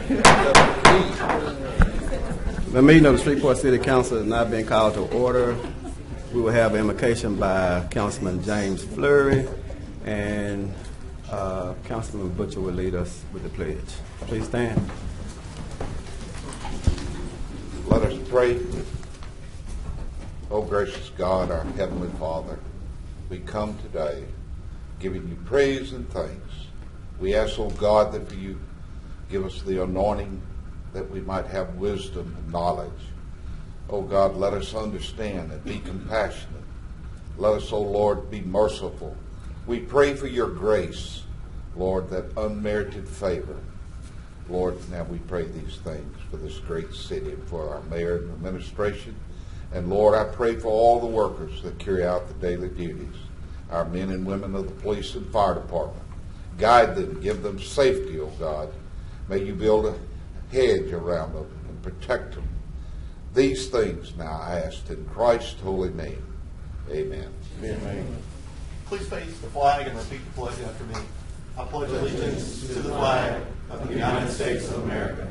The meeting of the Shreveport City Council has now been called to order. We will have an invocation by Councilman James Fleury, and Councilman Butcher will lead us with the pledge. Please stand. Let us pray. Oh, gracious God, our Heavenly Father, we come today giving you praise and thanks. We ask, oh God, that you give us the anointing that we might have wisdom and knowledge. Oh God, let us understand and be compassionate. Let us, oh Lord, be merciful. We pray for your grace, Lord, that unmerited favor. Lord, now we pray these things for this great city and for our mayor and administration. And Lord, I pray for all the workers that carry out the daily duties, our men and women of the police and fire department. Guide them, give them safety, oh God. May you build a hedge around them and protect them. These things now I ask in Christ's holy name. Amen. Amen. Please face the flag and repeat the pledge after me. I pledge allegiance to the flag of the United States of America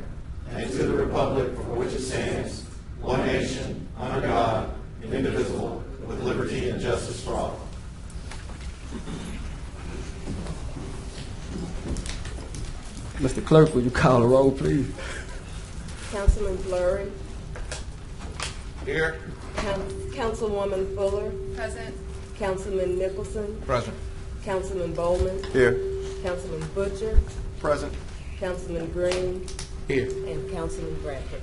and to the republic for which it stands, one nation, under God, indivisible, with liberty and justice for all. Mr. Clerk, will you call the roll, please? Councilman Fleury. Here. Councilwoman Fuller. Present. Councilman Nicholson. Present. Councilman Bowman. Here. Councilman Butcher. Present. Councilman Green. Here. And Councilman Bradford.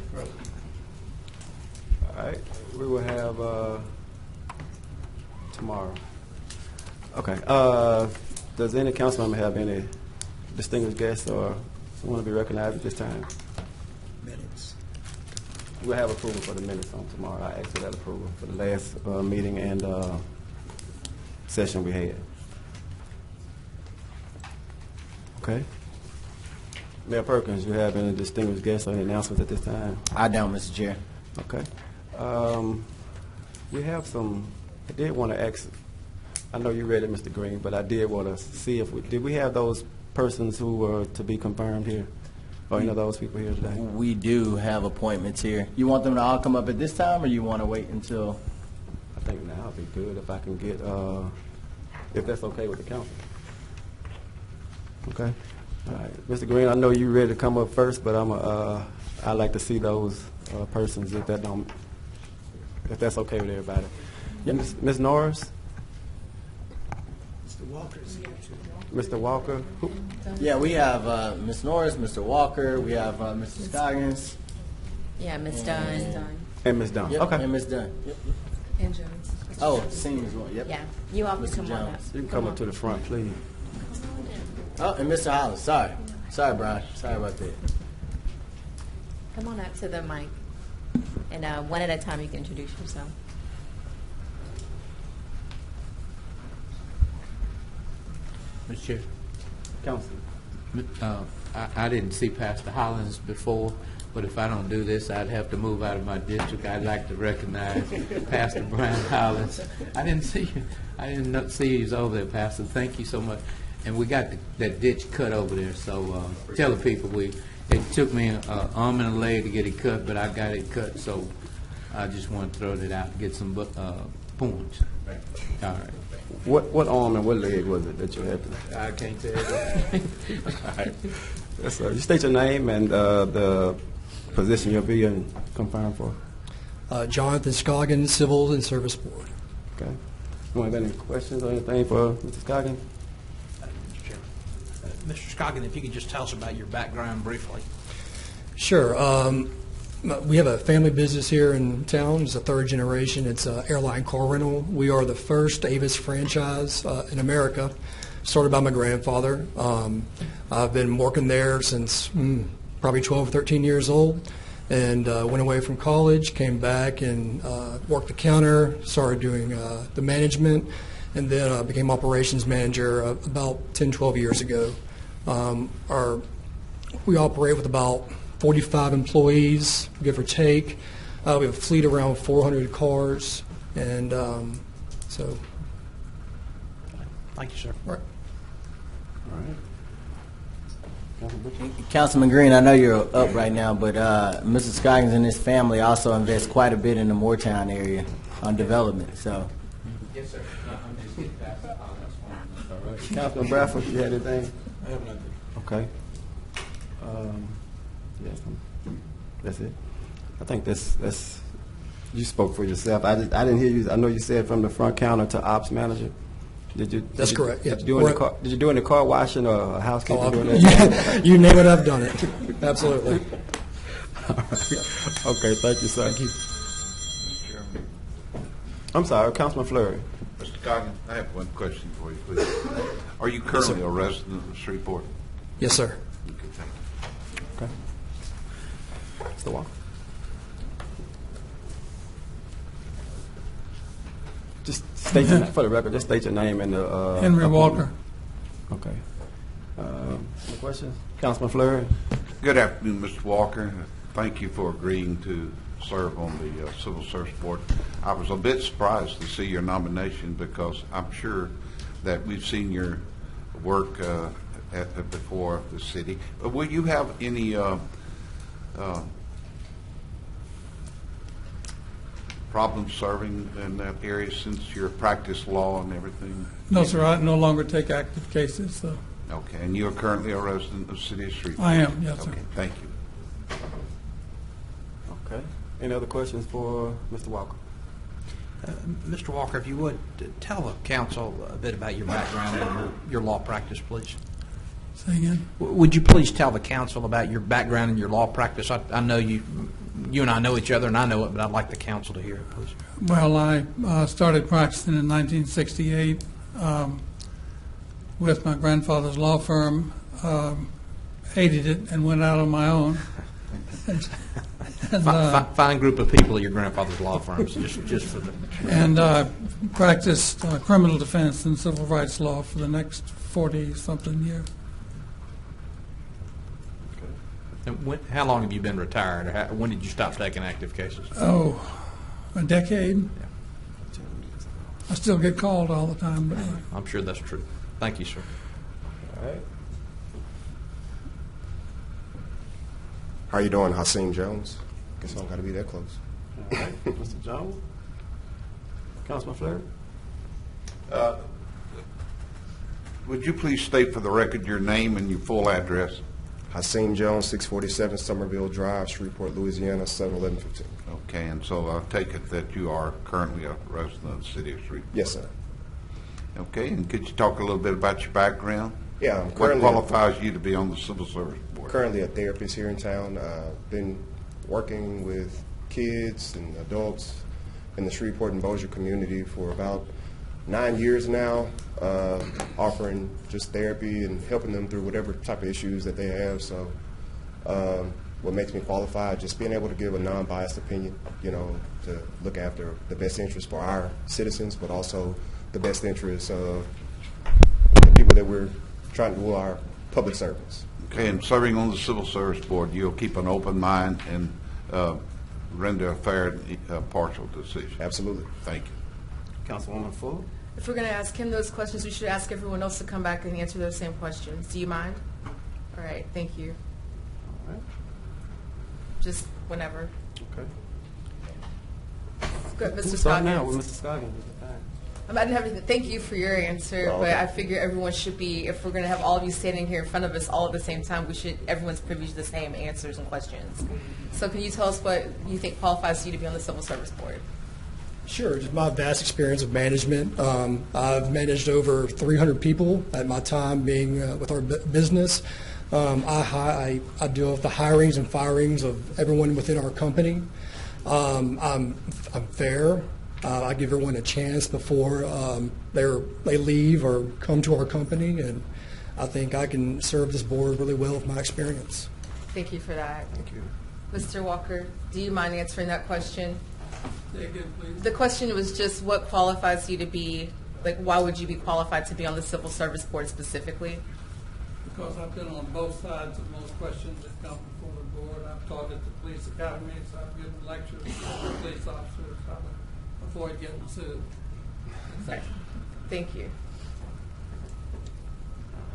All right. We will have tomorrow. Okay. Does any council member have any distinguished guests or want to be recognized at this time? Minutes. We'll have approval for the minutes on tomorrow. I asked for that approval for the last meeting and session we had. Okay. Mayor Perkins, you have any distinguished guests or any announcements at this time? I don't, Mr. Chair. Okay. We have some, I did want to ask, I know you read it, Mr. Green, but I did want to see if did we have those persons who were to be confirmed here? Or any of those people here today? We do have appointments here. You want them to all come up at this time, or you want to wait until? I think now would be good if I can get, if that's okay with the council. Okay. All right. Mr. Green, I know you're ready to come up first, but I'd like to see those persons if that's okay with everybody. Yep. Ms. Norris? Mr. Walker is here. Mr. Walker? Who? Yeah, we have Ms. Norris, Mr. Walker, we have Mr. Scoggins. Yeah, Ms. Dunn. And Ms. Dunn. Yep, Okay. and Ms. Dunn. Yep. And Jones. Oh, seniors one. Yep. Yeah, you all can Mr. come on up. Jones. You can come up to the front, please. Oh, and Mr. Hollis. Sorry, Brian. Sorry about that. Come on up to the mic. And one at a time you can introduce yourself. Mr. Chair, Council. I didn't see Pastor Hollins before, but if I don't do this, I'd have to move out of my district. I'd like to recognize Pastor Brian Hollins. I didn't see he was over there, Pastor. Thank you so much. And we got that ditch cut over there, so tell the people it took me an arm and a leg to get it cut, but I got it cut, so I just want to throw that out and get some points. All right. What arm and what leg was it that you had to? I can't tell you. All right. Yes, sir. You state your name and the position you're being confirmed for. Jonathan Scoggins, Civil and Service Board. Okay. Anyone got any questions or anything for Mr. Scoggins? Mr. Chairman. Mr. Scoggins, if you could just tell us about your background briefly. Sure. We have a family business here in town. It's a third generation. It's an airline car rental. We are the first Avis franchise in America, started by my grandfather. I've been working there since probably 12 or 13 years old, and went away from college, came back and worked the counter, started doing the management, and then became operations manager about 10, 12 years ago. We operate with about 45 employees, give or take. We have a fleet around 400 cars, and so. Thank you, sir. Right. All right. Councilman Green, I know you're up right now, but Mr. Scoggins and his family also invest quite a bit in the Moortown area on development. So, Yes, sir. I'm just getting past the Highlands. Councilman Bradford, you had anything? I have nothing. Okay. Yes, that's it. I think that's you spoke for yourself. I didn't hear you. I know you said from the front counter to ops manager. That's correct, yeah. Did you do any car washing or housekeeping? Doing that? Yeah, you name it, I've done it. Absolutely. All right. Okay, thank you, sir. Thank you. Mr. Chairman. I'm sorry, Councilman Fleury. Mr. Coggins, I have one question for you, please. Are you currently a resident of Shreveport? Yes, sir. Okay, thank you. Okay. Mr. Walker. Just state your, for the record. Just state your name and the. Henry appointment. Walker. Okay. Any questions, Councilman Fleury? Good afternoon, Mr. Walker. Thank you for agreeing to serve on the Civil Service Board. I was a bit surprised to see your nomination because I'm sure that we've seen your work before the city. Will you have any problems serving in that area since your practice law and everything? No, sir, I no longer take active cases, so Okay, and you are currently a resident of the city of Shreveport? I am, yes, sir. Okay, thank you. Okay. Any other questions for Mr. Walker? Mr. Walker, if you would, tell the council a bit about your background and your law practice, please. Say again? Would you please tell the council about your background and your law practice? I know you and I know each other, and I know it, but I'd like the council to hear it, please. Well, I started practicing in 1968 with my grandfather's law firm, hated it, and went out on my own. Fine group of people at your grandfather's law firms, just for the... And practiced criminal defense and civil rights law for the next 40-something years. And how long have you been retired? Or when did you stop taking active cases? Oh, a decade. I still get called all the time, but I'm sure that's true. Thank you, sir. All right. How you doing, Hassim Jones? Guess I don't got to be that close. All right. Mr. Jones? Councilman Fleury? Would you please state for the record your name and your full address? Hassim Jones, 647 Somerville Drive, Shreveport, Louisiana, 71115. Okay, and so I take it that you are currently a resident of the city of Shreveport? Yes, sir. Okay, and could you talk a little bit about your background? Yeah, I'm What currently qualifies you to be on the Civil Service Board? currently a therapist here in town. Been working with kids and adults in the Shreveport and Bossier community for about 9 years now, offering just therapy and helping them through whatever type of issues that they have. So what makes me qualified, just being able to give a non-biased opinion, to look after the best interests for our citizens, but also the best interests of the people that we're trying to, well, our public servants. Okay, and serving on the Civil Service Board, you'll keep an open mind and render a fair and partial decision. Absolutely. Thank you. Councilwoman Fuller? If we're going to ask him those questions, we should ask everyone else to come back and answer those same questions. Do you mind? All right, thank you. All right. Just whenever. Okay. Good, Mr. We'll start now with Scoggins. Mr. Scoggins. I didn't have anything. Thank you for your answer, Oh, but okay. I figure everyone should be, if we're going to have all of you standing here in front of us all at the same time, everyone's privy to the same answers and questions. So can you tell us what you think qualifies you to be on the Civil Service Board? Sure, just my vast experience of management. I've managed over 300 people at my time being with our business. I deal with the hirings and firings of everyone within our company. I'm fair. I give everyone a chance before they leave or come to our company, and I think I can serve this board really well with my experience. Thank you for that. Thank you. Mr. Walker, do you mind answering that question? say again, please. The question was just what qualifies you to be, why would you be qualified to be on the Civil Service Board specifically? Because I've been on both sides of most questions that come before the board. I've taught at the police academies. I've given lectures to police officers how to avoid getting sued. Thank you.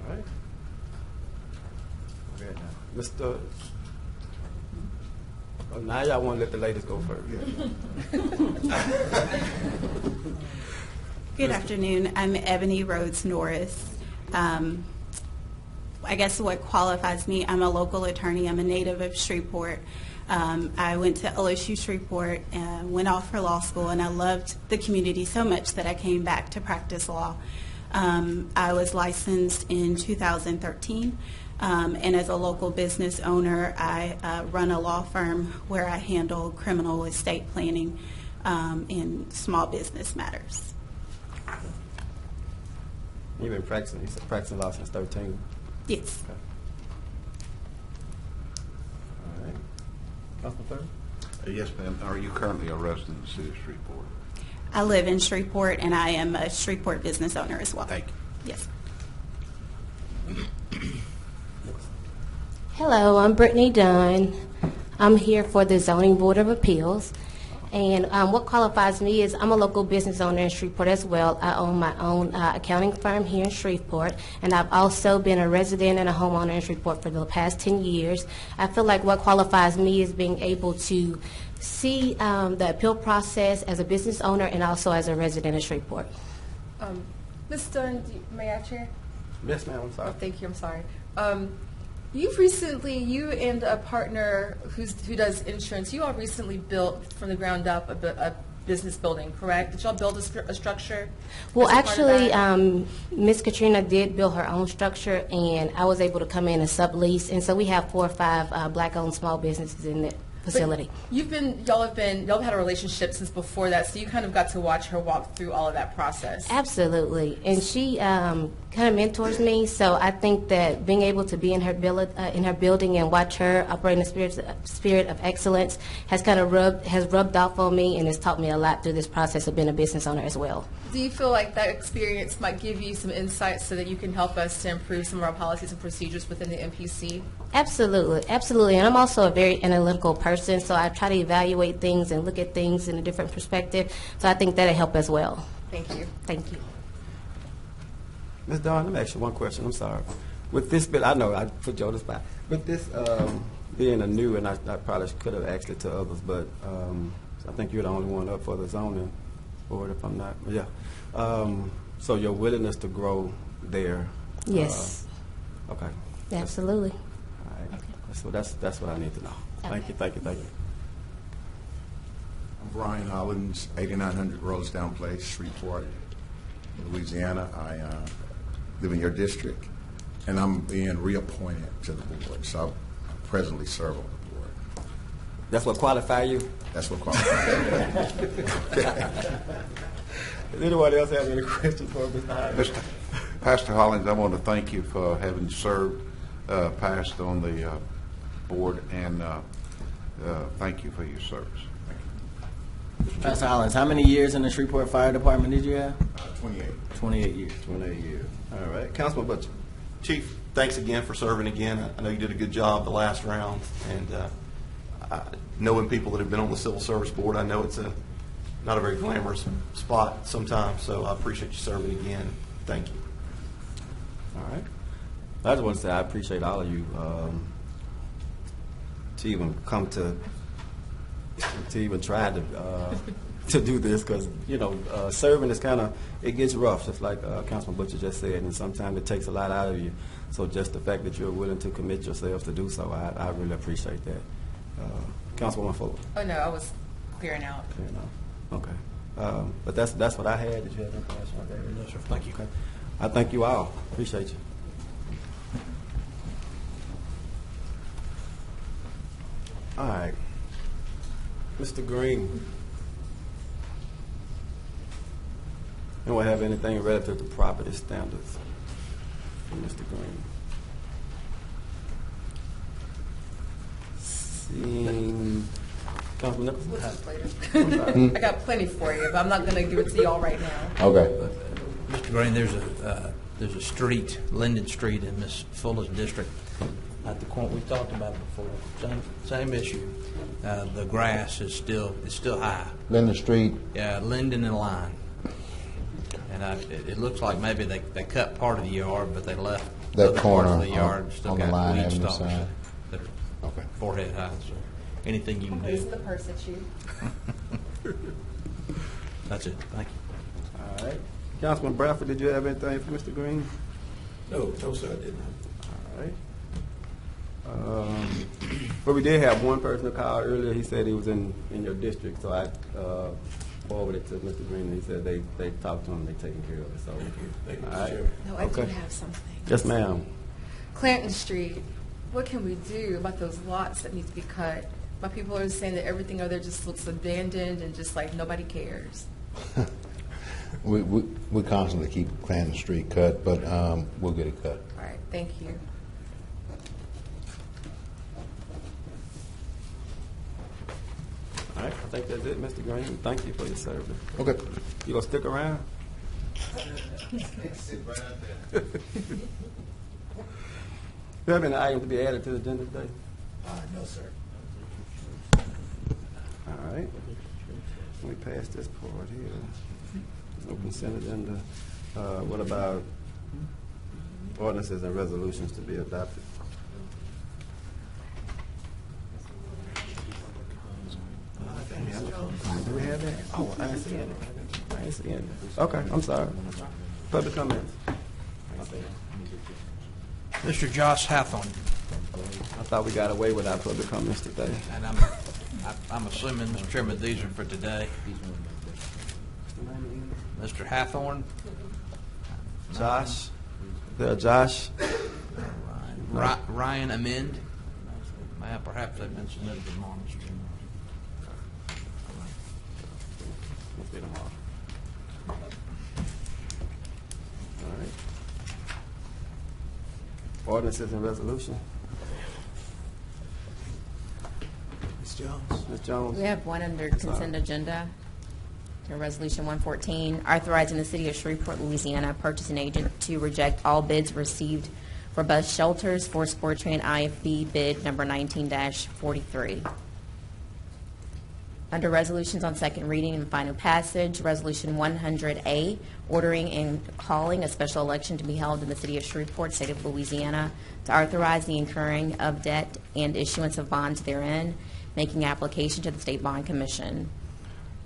All right. Mr. Oh, now y'all want to let the ladies go first. Good afternoon. I'm Ebony Rhodes Norris. I guess what qualifies me, I'm a local attorney. I'm a native of Shreveport. I went to LSU Shreveport and went off for law school, and I loved the community so much that I came back to practice law. I was licensed in 2013, and as a local business owner, I run a law firm where I handle criminal estate planning in small business matters. You've been practicing, you said practicing law since 13? Yes. Okay. All right. Councilman Fleury? Yes, ma'am. Are you currently a resident of the city of Shreveport? I live in Shreveport, and I am a Shreveport business owner as well. Thank you. Yes. Hello, I'm Brittany Dunn. I'm here for the Zoning Board of Appeals. And what qualifies me is I'm a local business owner in Shreveport as well. I own my own accounting firm here in Shreveport, and I've also been a resident and a homeowner in Shreveport for the past 10 years. I feel like what qualifies me is being able to see the appeal process as a business owner and also as a resident of Shreveport. Ms. Dunn, may I chair? Yes, ma'am. I'm sorry. Oh, thank you. I'm sorry. You and a partner who does insurance, you all recently built from the ground up a business building, correct? Did y'all build a structure? Well, actually, Ms. Katrina did build her own structure, and I was able to come in and sublease. And so we have 4 or 5 black-owned small businesses in the facility. But y'all have had a relationship since before that, so you kind of got to watch her walk through all of that process. Absolutely, and she kind of mentors me. So I think that being able to be in her building and watch her operate in the spirit of excellence has kind of rubbed off on me, and has taught me a lot through this process of being a business owner as well. Do you feel like that experience might give you some insights so that you can help us to improve some of our policies and procedures within the MPC? Absolutely, absolutely. And I'm also a very analytical person, so I try to evaluate things and look at things in a different perspective. So I think that'll help as well. Thank you. Thank you. Ms. Dawn, let me ask you one question. I'm sorry. With this bill, I know I put you on the spot. With this being a new, and I probably could have asked it to others, but I think you're the only one up for the zoning board, if I'm not. Yeah. So your willingness to grow there. Yes. Okay. Absolutely. All right. Okay. So that's what I need to know. Thank you. I'm Brian Hollins, 8900 Rosedown Place, Shreveport, Louisiana. I live in your district, and I'm being reappointed to the board, so I presently serve on the board. That's what qualifies you? That's what qualifies me. Does anyone else have any questions for Mr. Hollins? Pastor Hollins, I want to thank you for having served past on the board, and thank you for your service. Pastor Hollins, how many years in the Shreveport Fire Department did you have? 28. 28 years. 28 years. All right. Councilman Butcher. Chief, thanks again for serving again. I know you did a good job the last round, and knowing people that have been on the Civil Service Board, I know it's not a very glamorous spot sometimes, so I appreciate you serving again. Thank you. All right. I just want to say I appreciate all of you to even come to even try to do this, because serving is kind of, it gets rough, just like Councilman Butcher just said, and sometimes it takes a lot out of you. So just the fact that you're willing to commit yourselves to do so, I really appreciate that. Councilwoman Fuller. Oh no, I was clearing out. Clearing out. Okay. But that's what I had. Did you have any questions? No, sir. Thank you. Okay. I thank you all. Appreciate you. All right. Mr. Green. Anyone have anything relative to property standards from Mr. Green? Seeing Councilman Nicholson? I got plenty for you, but I'm not going to give it to you all right now. Okay. Mr. Green, there's a street, Linden Street, in Ms. Fuller's district. At the corner, we talked about it before. Same issue. The grass is still high. Linden Street. Yeah, Linden and Line. And it looks like maybe they cut part of the yard, but they left That other corner parts of the yard still on the got Line weed Avenue stalks. side. The forehead high, so anything you can This is do. the purse that you. That's it. Thank you. All right. Councilman Bradford, did you have anything for Mr. Green? No, sir, I did not. All right. But we did have one person who called earlier. He said he was in your district, so I forwarded it to Mr. Green, and he said they talked to him, they taking care of it. So, Thank you, all Mr. right. Chairman. No, I do have something. Yes, ma'am. Clanton Street, what can we do about those lots that need to be cut? My people are saying that everything over there just looks abandoned and just like nobody cares. We constantly keep Clanton Street cut, but we'll get it cut. All right, thank you. All right, I think that's it, Mr. Green. Thank you for your service. Okay. You gonna stick around? Do you have any items to be added to the agenda today? No, sir. All right. Let me pass this part here. No consent agenda. What about ordinances and resolutions to be adopted? Do we have that? Oh, I didn't see it. I didn't see it. Okay, I'm sorry. Public comments. Mr. Josh Hathorn. I thought we got away with our public comments today. And I'm assuming, Mr. Chairman, these are for today. Mr. Hathorn. Josh? Josh? Ryan Amend. Perhaps they've been submitted to Mr. Chairman. Let's get them off. All right. Ordinances and resolution. Ms. Jones. Ms. Jones. We have one under consent agenda. Resolution 114, authorizing the City of Shreveport, Louisiana, purchasing agent to reject all bids received for bus shelters for Sport Train IFB bid number 19-43. Under resolutions on second reading and final passage, Resolution 100A, ordering and calling a special election to be held in the City of Shreveport, State of Louisiana, to authorize the incurring of debt and issuance of bonds therein, making application to the State Bond Commission.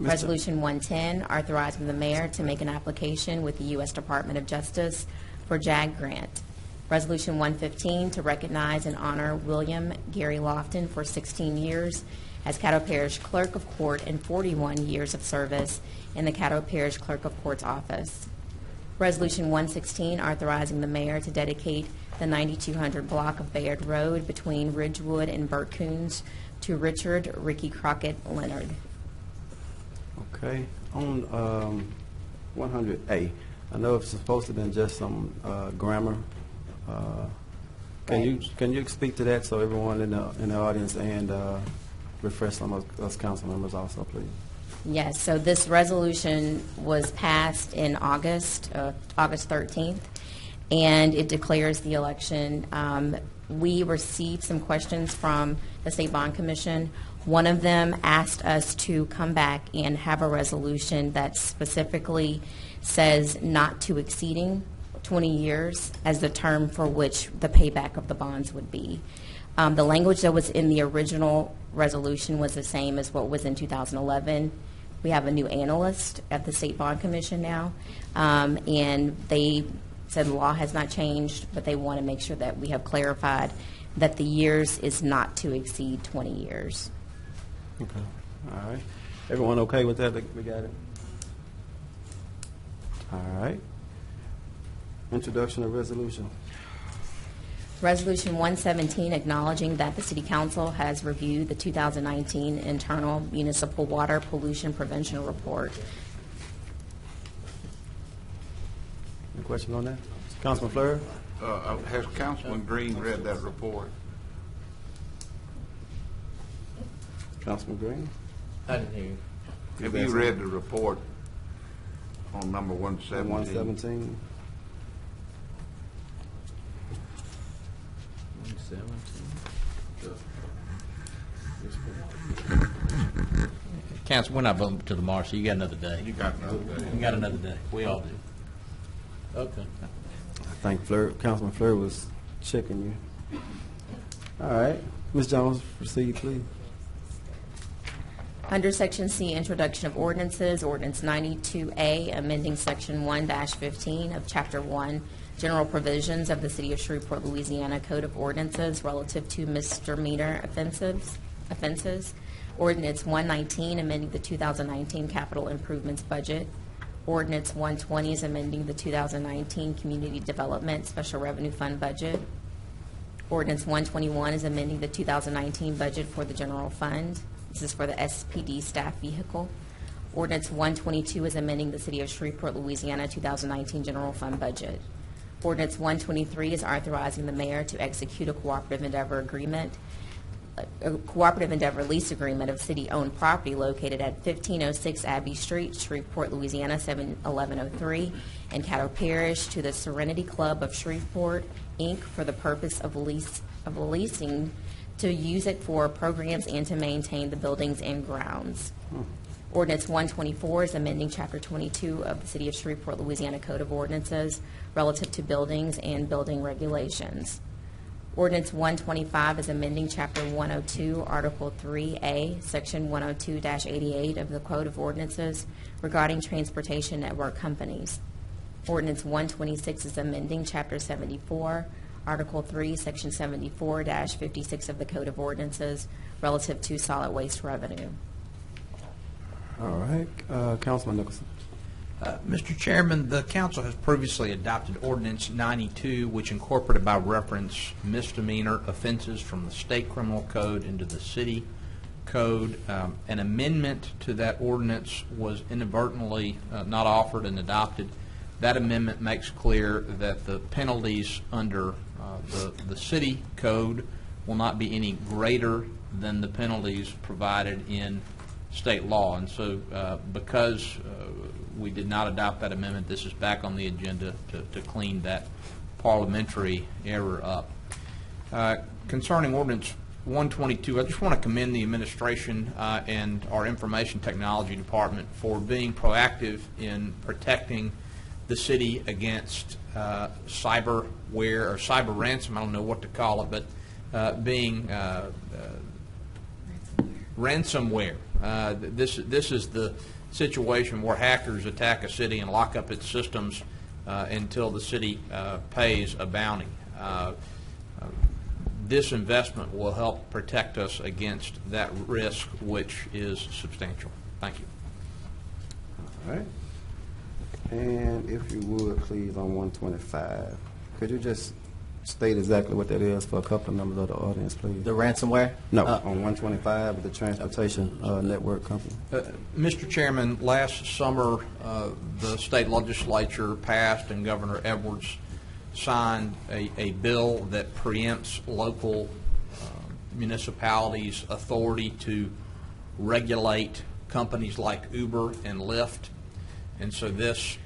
Resolution 110, authorizing the mayor to make an application with the U.S. Department of Justice for JAG grant. Resolution 115, to recognize and honor William Gary Lofton for 16 years as Caddo Parish Clerk of Court and 41 years of service in the Caddo Parish Clerk of Court's office. Resolution 116, authorizing the mayor to dedicate the 9200 block of Bayard Road between Ridgewood and Burt Coons to Richard Ricky Crockett Leonard. Okay. On 100A, I know it's supposed to be just some grammar. Can you speak to that so everyone in the audience and refresh some of us council members also, please? Yes, so this resolution was passed in August 13th, and it declares the election. We received some questions from the State Bond Commission. One of them asked us to come back and have a resolution that specifically says not to exceeding 20 years as the term for which the payback of the bonds would be. The language that was in the original resolution was the same as what was in 2011. We have a new analyst at the State Bond Commission now, and they said the law has not changed, but they want to make sure that we have clarified that the years is not to exceed 20 years. Okay. All right. Everyone okay with that? We got it? All right. Introduction of resolution. Resolution 117, acknowledging that the City Council has reviewed the 2019 Internal Municipal Water Pollution Prevention Report. Any question on that? Councilman Fleury? Has Councilman Green read that report? Councilman Green? I didn't hear you. Have you read the report on number 117? 117. 117. Council, we're not voting to tomorrow, so you got another day. You got another day. You got another day. We all do. Okay. I think Councilman Fleury was checking you. All right. Ms. Jones, proceed, please. Under Section C, Introduction of Ordinances, Ordinance 92A, amending Section 1-15 of Chapter 1, General Provisions of the City of Shreveport, Louisiana Code of Ordinances relative to misdemeanor offenses. Ordinance 119, amending the 2019 Capital Improvements Budget. Ordinance 120 is amending the 2019 Community Development Special Revenue Fund Budget. Ordinance 121 is amending the 2019 budget for the General Fund. This is for the SPD staff vehicle. Ordinance 122 is amending the City of Shreveport, Louisiana 2019 General Fund budget. Ordinance 123 is authorizing the mayor to execute a cooperative endeavor lease agreement of city-owned property located at 1506 Abbey Street, Shreveport, Louisiana 71103, and Caddo Parish to the Serenity Club of Shreveport, Inc. for the purpose of leasing to use it for programs and to maintain the buildings and grounds. Ordinance 124 is amending Chapter 22 of the City of Shreveport, Louisiana Code of Ordinances relative to buildings and building regulations. Ordinance 125 is amending Chapter 102, Article 3A, Section 102-88 of the Code of Ordinances regarding transportation network companies. Ordinance 126 is amending Chapter 74, Article 3, Section 74-56 of the Code of Ordinances relative to solid waste revenue. All right, Councilman Nicholson. Mr. Chairman, the council has previously adopted Ordinance 92, which incorporated by reference misdemeanor offenses from the state criminal code into the city code. An amendment to that ordinance was inadvertently not offered and adopted. That amendment makes clear that the penalties under the city code will not be any greater than the penalties provided in state law. And so because we did not adopt that amendment, this is back on the agenda to clean that parliamentary error up. Concerning Ordinance 122, I just want to commend the administration and our information technology department for being proactive in protecting the city against cyberware or cyber ransom. I don't know what to call it, but being ransomware. This is the situation where hackers attack a city and lock up its systems until the city pays a bounty. This investment will help protect us against that risk, which is substantial. Thank you. All right. And if you would, please, on 125, could you just state exactly what that is for a couple of members of the audience, please? The ransomware? No, on 125, the transportation network company. Mr. Chairman, last summer the state legislature passed and Governor Edwards signed a bill that preempts local municipalities' authority to regulate companies like Uber and Lyft. And so this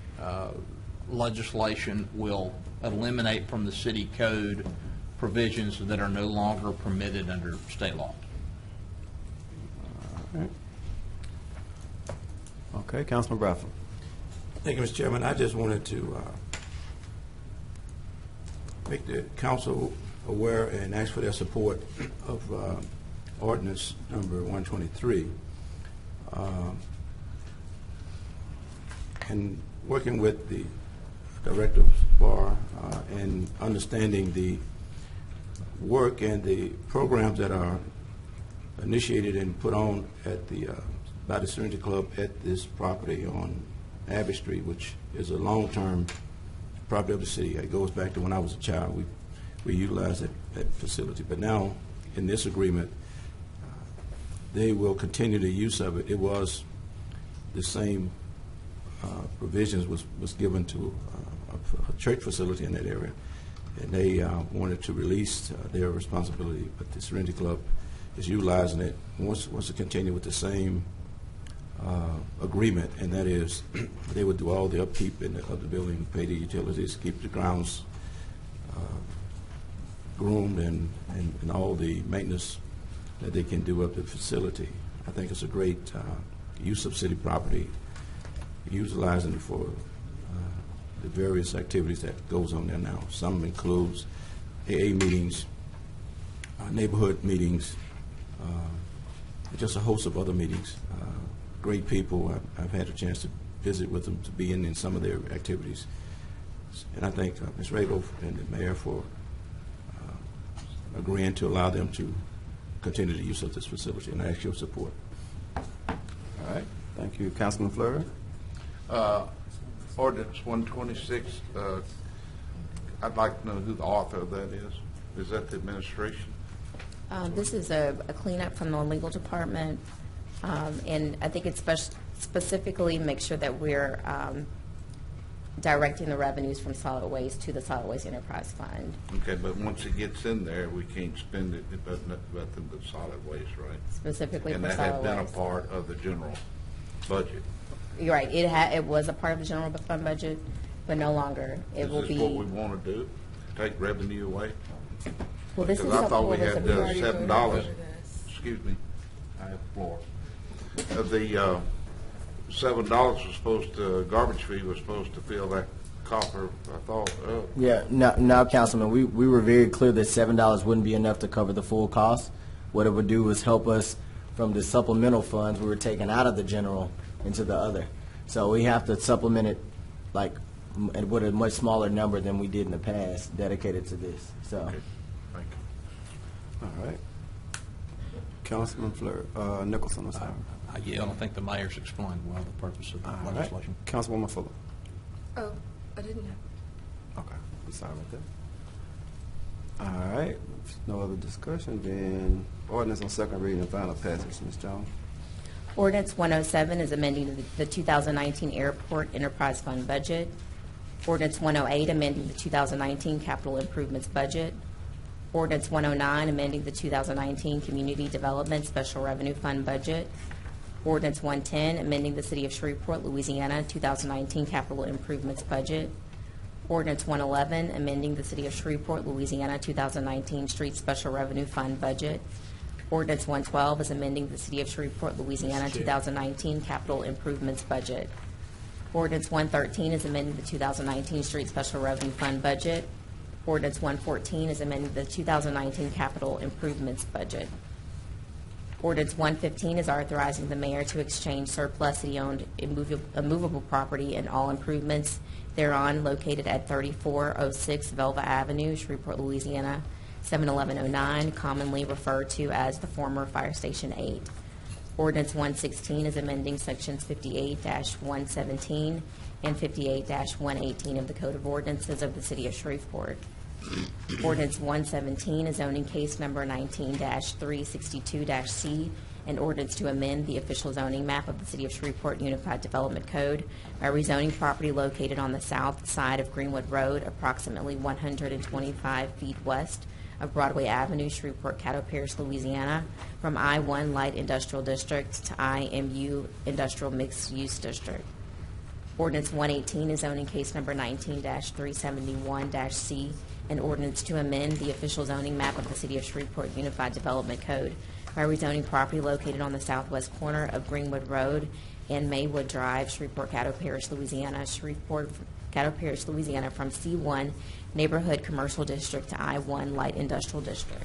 legislation will eliminate from the city code provisions that are no longer permitted under state law. All right. Okay, Councilman Bradford. Thank you, Mr. Chairman. I just wanted to make the council aware and ask for their support of ordinance number 123. And working with the Director of SPAR and understanding the work and the programs that are initiated and put on at the by the Serenity Club at this property on Abbey Street, which is a long-term property of the city. It goes back to when I was a child. We utilized that facility. But now, in this agreement, they will continue the use of it. It was the same provisions was given to a church facility in that area, and they wanted to release their responsibility, but the Serenity Club is utilizing it, wants to continue with the same agreement, and that is they would do all the upkeep of the building, pay the utilities, keep the grounds groomed, and all the maintenance that they can do of the facility. I think it's a great use of city property, utilizing it for the various activities that goes on there now. Some includes AA meetings, neighborhood meetings, just a host of other meetings. Great people. I've had a chance to visit with them, to be in some of their activities. And I thank Ms. Rabel and the mayor for agreeing to allow them to continue the use of this facility, and I ask your support. All right. Thank you. Councilman Fleury? Ordinance 126, I'd like to know who the author of that is. Is that the administration? This is a cleanup from the legal department, and I think it's specifically make sure that we're directing the revenues from solid waste to the solid waste enterprise fund. Okay, but once it gets in there, we can't spend it about nothing but solid waste, right? Specifically and for that solid had been waste. a part of the general budget. You're right. It was a part of the general fund budget, but no longer. It will Is be. this what we want to do? Take revenue away? Well, this Because is I thought we had already $7. Excuse me, I have the floor. The $7 was supposed to, garbage fee was supposed to fill that copper, I thought, up. Yeah, now, Councilman, we were very clear that $7 wouldn't be enough to cover the full cost. What it would do was help us from the supplemental funds we were taking out of the general into the other. So we have to supplement it like with a much smaller number than we did in the past dedicated to this. So. Okay, thank you. All right. Councilman Fleur, Nicholson, I'm sorry. Yeah, I don't think the mayor's explained well the purpose of the All right. legislation. Councilwoman Fuller. Oh, I didn't have. Okay, I'm sorry about that. All right, if no other discussion, then ordinance on second reading and final passage, Ms. Jones. Ordinance 107 is amending the 2019 Airport Enterprise Fund budget. Ordinance 108 amending the 2019 Capital Improvements budget. Ordinance 109 amending the 2019 Community Development Special Revenue Fund budget. Ordinance 110 amending the City of Shreveport, Louisiana 2019 Capital Improvements budget. Ordinance 111 amending the City of Shreveport, Louisiana 2019 Street Special Revenue Fund budget. Ordinance 112 is amending the City of Shreveport, Louisiana 2019 Capital Improvements budget. Ordinance 113 is amending the 2019 Street Special Revenue Fund budget. Ordinance 114 is amending the 2019 Capital Improvements budget. Ordinance 115 is authorizing the mayor to exchange surplus city-owned immovable property and all improvements thereon located at 3406 Velva Avenue, Shreveport, Louisiana, 71109, commonly referred to as the former Fire Station 8. Ordinance 116 is amending sections 58-117 and 58-118 of the Code of Ordinances of the City of Shreveport. Ordinance 117 is zoning case number 19-362-C, an ordinance to amend the official zoning map of the City of Shreveport Unified Development Code by rezoning property located on the south side of Greenwood Road, approximately 125 feet west of Broadway Avenue, Shreveport, Caddo Parish, Louisiana, from I-1 Light Industrial District to IMU Industrial Mixed Use District. Ordinance 118 is zoning case number 19-371-C, an ordinance to amend the official zoning map of the City of Shreveport Unified Development Code by rezoning property located on the southwest corner of Greenwood Road and Maywood Drive, Shreveport, Caddo Parish, Louisiana, Shreveport, Caddo Parish, Louisiana, from C1 Neighborhood Commercial District to I-1 Light Industrial District.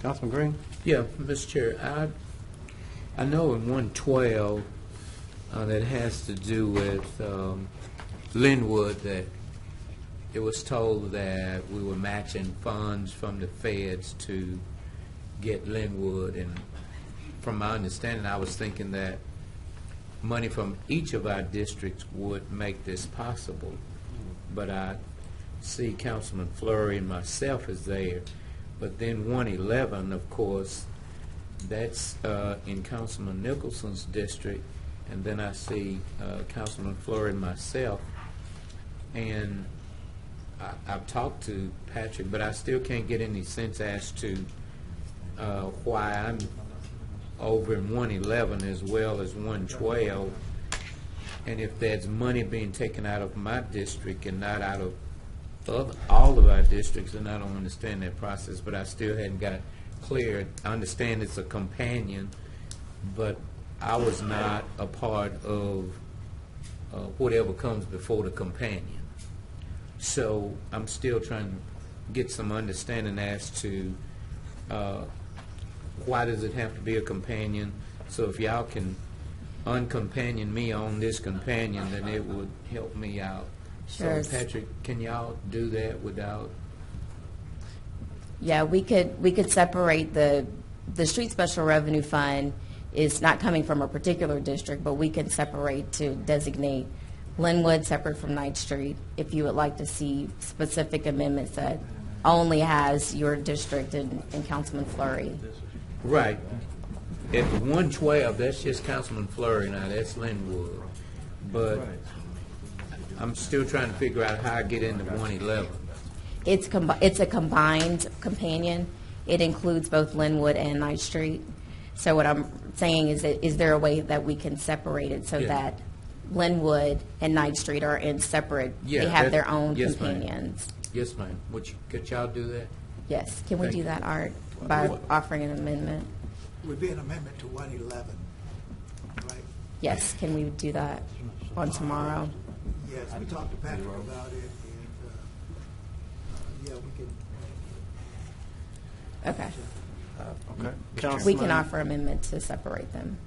Councilman Green? Yeah, Mr. Chair, I know in 112 that has to do with Linwood, that it was told that we were matching funds from the feds to get Linwood, and from my understanding, I was thinking that money from each of our districts would make this possible. But I see Councilman Fleury and myself is there. But then 111, of course, that's in Councilman Nicholson's district, and then I see Councilman Fleury and myself. And I've talked to Patrick, but I still can't get any sense as to why I'm over in 111 as well as 112, and if there's money being taken out of my district and not out of all of our districts, then I don't understand that process, but I still hadn't got clear. I understand it's a companion, but I was not a part of whatever comes before the companion. So I'm still trying to get some understanding as to why does it have to be a companion? So if y'all can uncompanion me on this companion, then it would help me out. Sure. So Patrick, can y'all do that without? Yeah, we could separate the street special revenue fund is not coming from a particular district, but we can separate to designate Linwood separate from Ninth Street if you would like to see specific amendments that only has your district and Councilman Fleury. Right. At 112, that's just Councilman Fleury now, that's Linwood. But I'm still trying to figure out how I get into 111. It's a combined companion. It includes both Linwood and Ninth Street. So what I'm saying is there a way that we can separate it so that Linwood and Ninth Street are in separate, they have their own companions? Yes, ma'am. Could y'all do that? Yes. Can we do that, Art, by offering an amendment? Would be an amendment to 111, right? Yes. Can we do that on tomorrow? Yes, we talked to Patrick about it, and, yeah, we can. Okay. Okay. We can offer amendment to separate them.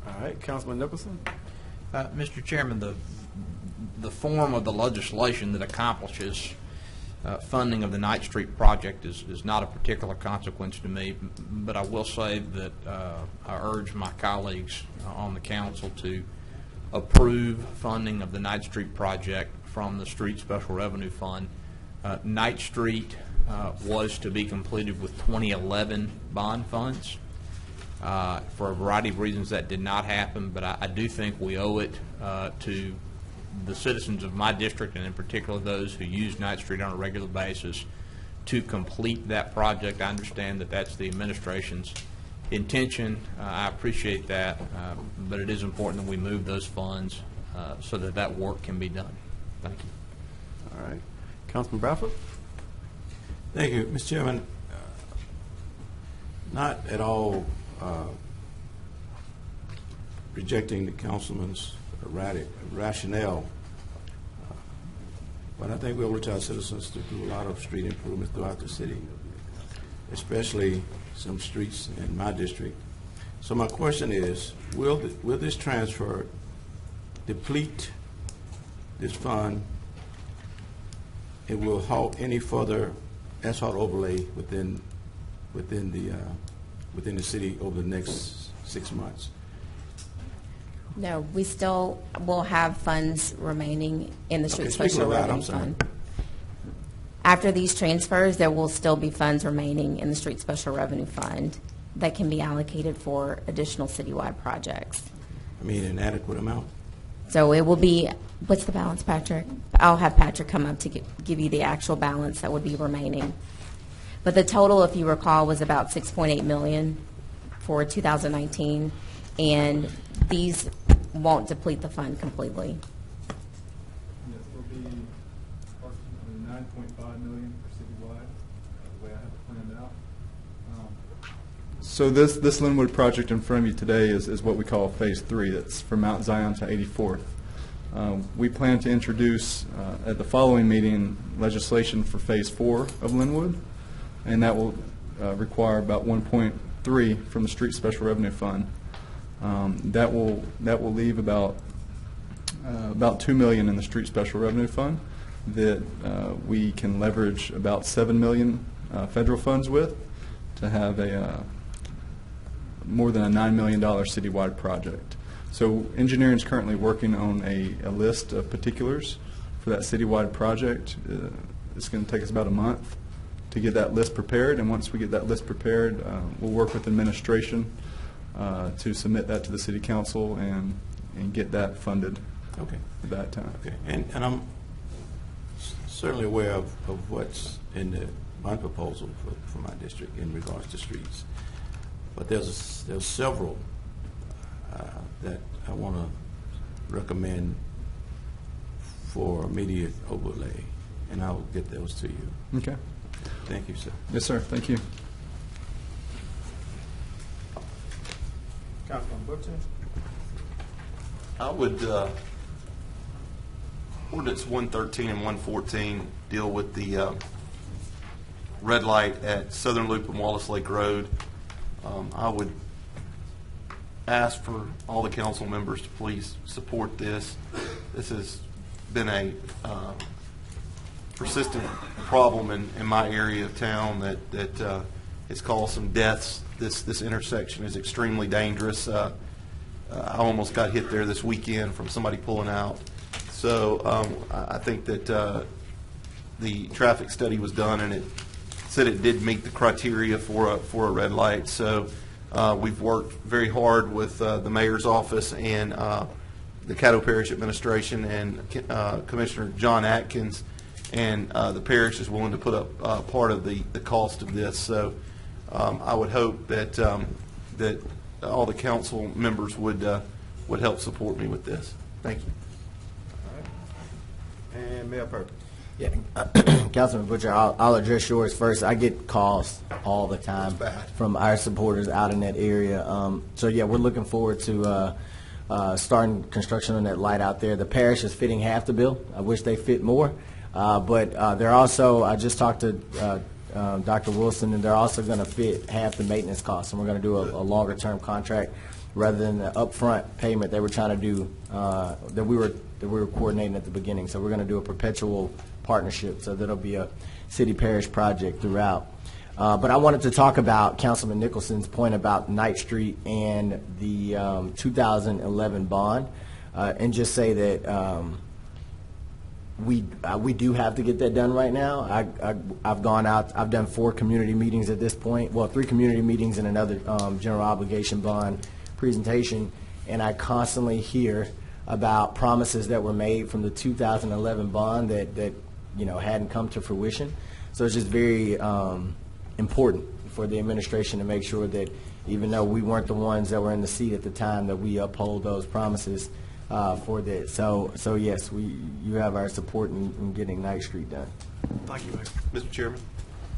All right, Councilman Nicholson. Mr. Chairman, the form of the legislation that accomplishes funding of the Ninth Street project is not of particular consequence to me, but I will say that I urge my colleagues on the council to approve funding of the Ninth Street project from the Street Special Revenue Fund. Ninth Street was to be completed with 2011 bond funds. For a variety of reasons that did not happen, but I do think we owe it to the citizens of my district, and in particular those who use Ninth Street on a regular basis, to complete that project. I understand that that's the administration's intention. I appreciate that, but it is important that we move those funds so that that work can be done. Thank you. All right. Councilman Bradford. Thank you, Mr. Chairman. Not at all rejecting the councilman's rationale, but I think we owe it to our citizens to do a lot of street improvements throughout the city, especially some streets in my district. So my question is, will this transfer deplete this fund? It will halt any further asphalt overlay within the city over the next 6 months? No, we still will have funds remaining in the Street Special Revenue Fund. After these transfers, there will still be funds remaining in the Street Special Revenue Fund that can be allocated for additional citywide projects. I mean, an adequate amount? So it will be, what's the balance, Patrick? I'll have Patrick come up to give you the actual balance that would be remaining. But the total, if you recall, was about $6.8 million for 2019, and these won't deplete the fund completely. Yes, it'll be approximately $9.5 million for citywide, the way I have it planned out. So this Linwood project in front of you today is what we call Phase 3. It's from Mount Zion to 84th. We plan to introduce at the following meeting legislation for Phase 4 of Linwood, and that will require about 1.3 from the Street Special Revenue Fund. That will leave about $2 million in the Street Special Revenue Fund that we can leverage about $7 million federal funds with to have a more than a $9 million citywide project. So engineering is currently working on a list of particulars for that citywide project. It's going to take us about a month to get that list prepared, and once we get that list prepared, we'll work with administration to submit that to the city council and get that funded. Okay. At that time. Okay. And I'm certainly aware of what's in the bond proposal for my district in regards to streets, but there's several that I want to recommend for immediate overlay, and I'll get those to you. Okay. Thank you, sir. Yes, sir. Thank you. Councilman Butcher. I would, ordinance 113 and 114 deal with the red light at Southern Loop and Wallace Lake Road. I would ask for all the council members to please support this. This has been a persistent problem in my area of town that has caused some deaths. This intersection is extremely dangerous. I almost got hit there this weekend from somebody pulling out. So I think that the traffic study was done, and it said it did meet the criteria for a red light. So we've worked very hard with the mayor's office and the Caddo Parish Administration and Commissioner John Atkins, and the parish is willing to put up part of the cost of this. So I would hope that that all the council members would help support me with this. Thank you. All right. And Mayor Perkins. Yeah, Councilman Butcher, I'll address yours first. I get calls all the time from our supporters out in that area. So yeah, we're looking forward to starting construction on that light out there. The parish is fitting half the bill. I wish they fit more, but they're also. I just talked to Dr. Wilson, and they're also going to fit half the maintenance costs, and we're going to do a longer term contract rather than the upfront payment they were trying to do that we were coordinating at the beginning. So we're going to do a perpetual partnership, so that'll be a city-parish project throughout. But I wanted to talk about Councilman Nicholson's point about Knight Street and the 2011 bond, and just say that we do have to get that done right now. I've gone out. I've done 4 community meetings at this point. Well, 3 community meetings and another general obligation bond presentation, and I constantly hear about promises that were made from the 2011 bond that hadn't come to fruition. So it's just very important for the administration to make sure that even though we weren't the ones that were in the seat at the time, that we uphold those promises for that. So yes, you have our support in getting Knight Street done. Thank you, Mayor. Mr. Chairman.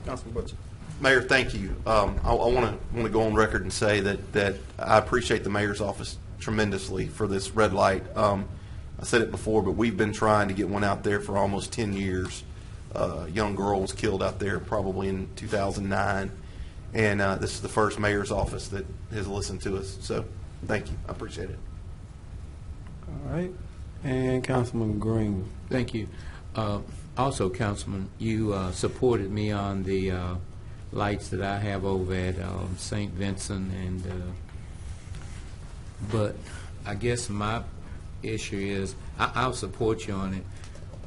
Councilman Butcher. Mayor, thank you. I want to go on record and say that I appreciate the mayor's office tremendously for this red light. I said it before, but we've been trying to get one out there for almost 10 years. A young girl was killed out there probably in 2009, and this is the first mayor's office that has listened to us. So thank you. I appreciate it. All right. And Councilman Green. Thank you. Also, Councilman, you supported me on the lights that I have over at St. Vincent, and but I guess my issue is I'll support you on it,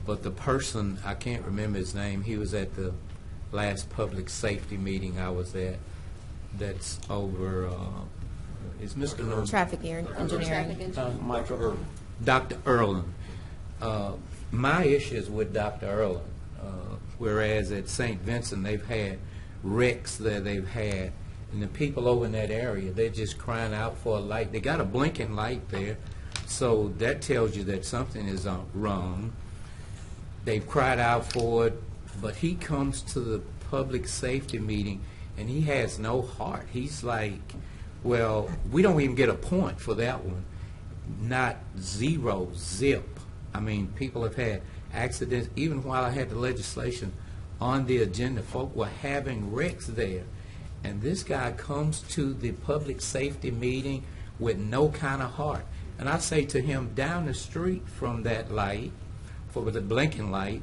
but the person, I can't remember his name, he was at the last public safety meeting I was at, that's over, is Mr. Norman? Traffic engineering. Michael. Dr. Erlin. My issue is with Dr. Erlin, whereas at St. Vincent they've had wrecks that they've had, and the people over in that area, they're just crying out for a light. They got a blinking light there, so that tells you that something is wrong. They've cried out for it, but he comes to the public safety meeting and he has no heart. He's like, well, we don't even get a point for that one. Not zero, zip. I mean, people have had accidents. Even while I had the legislation on the agenda, folk were having wrecks there. And this guy comes to the public safety meeting with no kind of heart. And I say to him, down the street from that light, for the blinking light,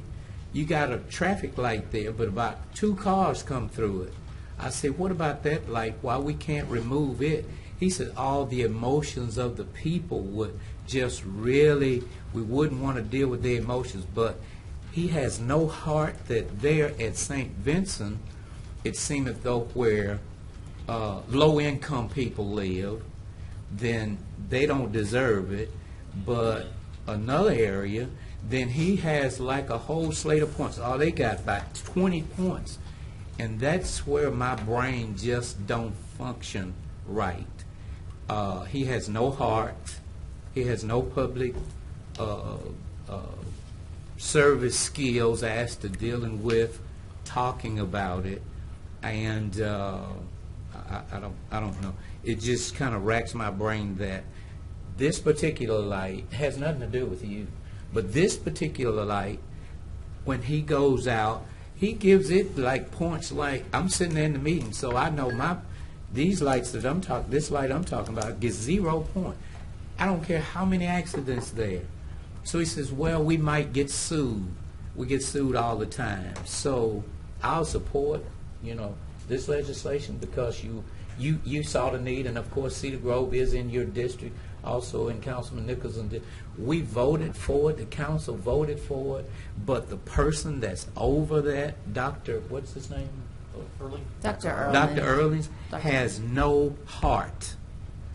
you got a traffic light there, but about 2 cars come through it. I say, what about that light? Why we can't remove it? He said, all the emotions of the people would just really, we wouldn't want to deal with their emotions. But he has no heart that there at St. Vincent, it seemed as though where low-income people live, then they don't deserve it. But another area, then he has like a whole slate of points. Oh, they got about 20 points. And that's where my brain just don't function right. He has no heart. He has no public service skills as to dealing with talking about it. And I don't know. It just kind of racks my brain that this particular light has nothing to do with you. But this particular light, when he goes out, he gives it like points. Like I'm sitting there in the meeting, so I know these lights that I'm talking, this light I'm talking about gets 0 point. I don't care how many accidents there. So he says, well, we might get sued. We get sued all the time. So I'll support, this legislation because you saw the need, and of course Cedar Grove is in your district, also in Councilman Nicholson. We voted for it, the council voted for it, but the person that's over that, Dr. what's his name? Dr. Earlings. Dr. Earlings has no heart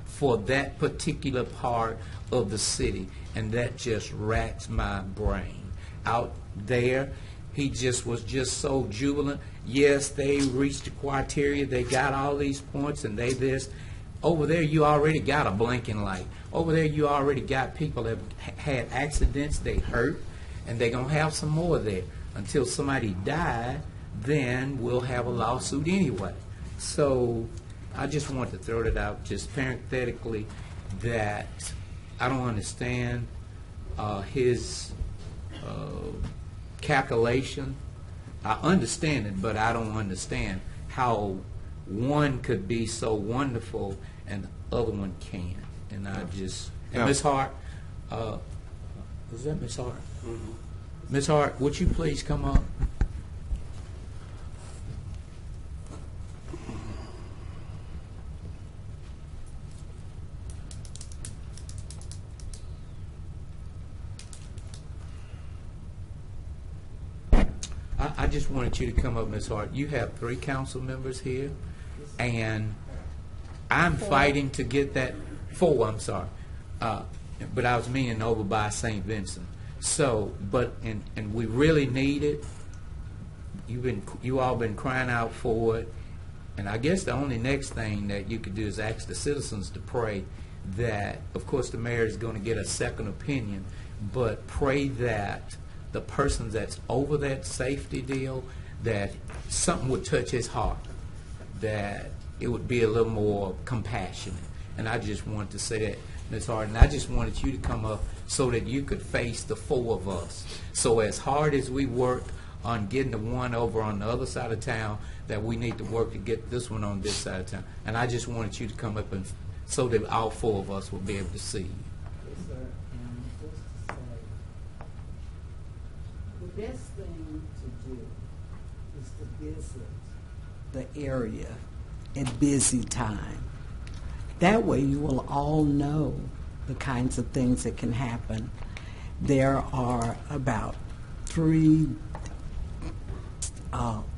for that particular part of the city, and that just racks my brain. Out there, he was just so jubilant. Yes, they reached the criteria, they got all these points, and they this. Over there, you already got a blinking light. Over there, you already got people that have had accidents, they hurt, and they're going to have some more there. Until somebody died, then we'll have a lawsuit anyway. So I just want to throw that out, just parenthetically, that I don't understand his calculation. I understand it, but I don't understand how one could be so wonderful and the other one can't. And I just, and Ms. Hart, is that Ms. Hart? Mm-hmm. Ms. Hart, would you please come up? I just wanted you to come up, Ms. Hart. You have 3 council members here, and I'm fighting to get that 4. I'm sorry, but I was meaning over by St. Vincent. So, and we really need it. You all been crying out for it, and I guess the only next thing that you could do is ask the citizens to pray that, of course, the mayor is going to get a second opinion, but pray that the person that's over that safety deal, that something would touch his heart, that it would be a little more compassionate. And I just wanted to say that, Ms. Hart, and I just wanted you to come up so that you could face the 4 of us. So as hard as we work on getting the one over on the other side of town, that we need to work to get this one on this side of town. And I just wanted you to come up and so that all 4 of us will be able to see you. The best thing to do is to visit the area at busy time. That way you will all know the kinds of things that can happen. There are about 3,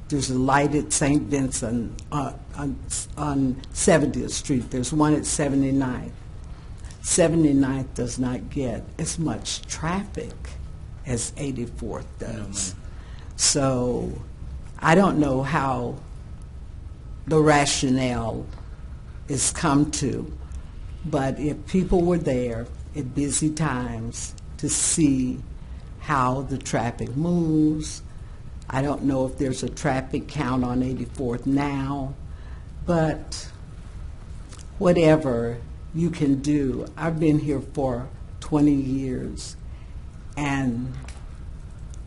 there's a light at St. Vincent on 70th Street. There's one at 79th. 79th does not get as much traffic as 84th does. So I don't know how the rationale is come to, but if people were there at busy times to see how the traffic moves, I don't know if there's a traffic count on 84th now, but whatever you can do. I've been here for 20 years, and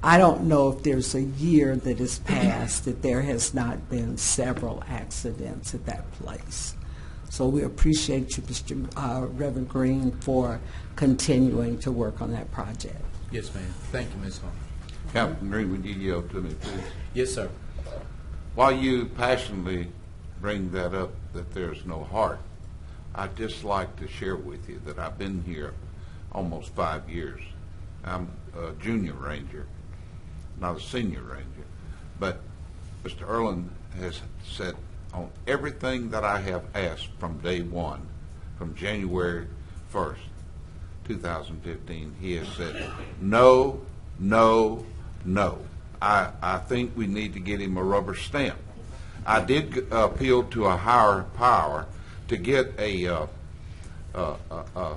I don't know if there's a year that has passed that there has not been several accidents at that place. So we appreciate you, Mr. Reverend Green, for continuing to work on that project. Yes, ma'am. Thank you, Ms. Hart. Captain Green, would you yield to me, please? Yes, sir. While you passionately bring that up, that there's no heart, I'd just like to share with you that I've been here almost 5 years. I'm a junior ranger, not a senior ranger. But Mr. Erland has said on everything that I have asked from day one, from January 1st, 2015, he has said, no, no, no. I think we need to get him a rubber stamp. I did appeal to a higher power to get a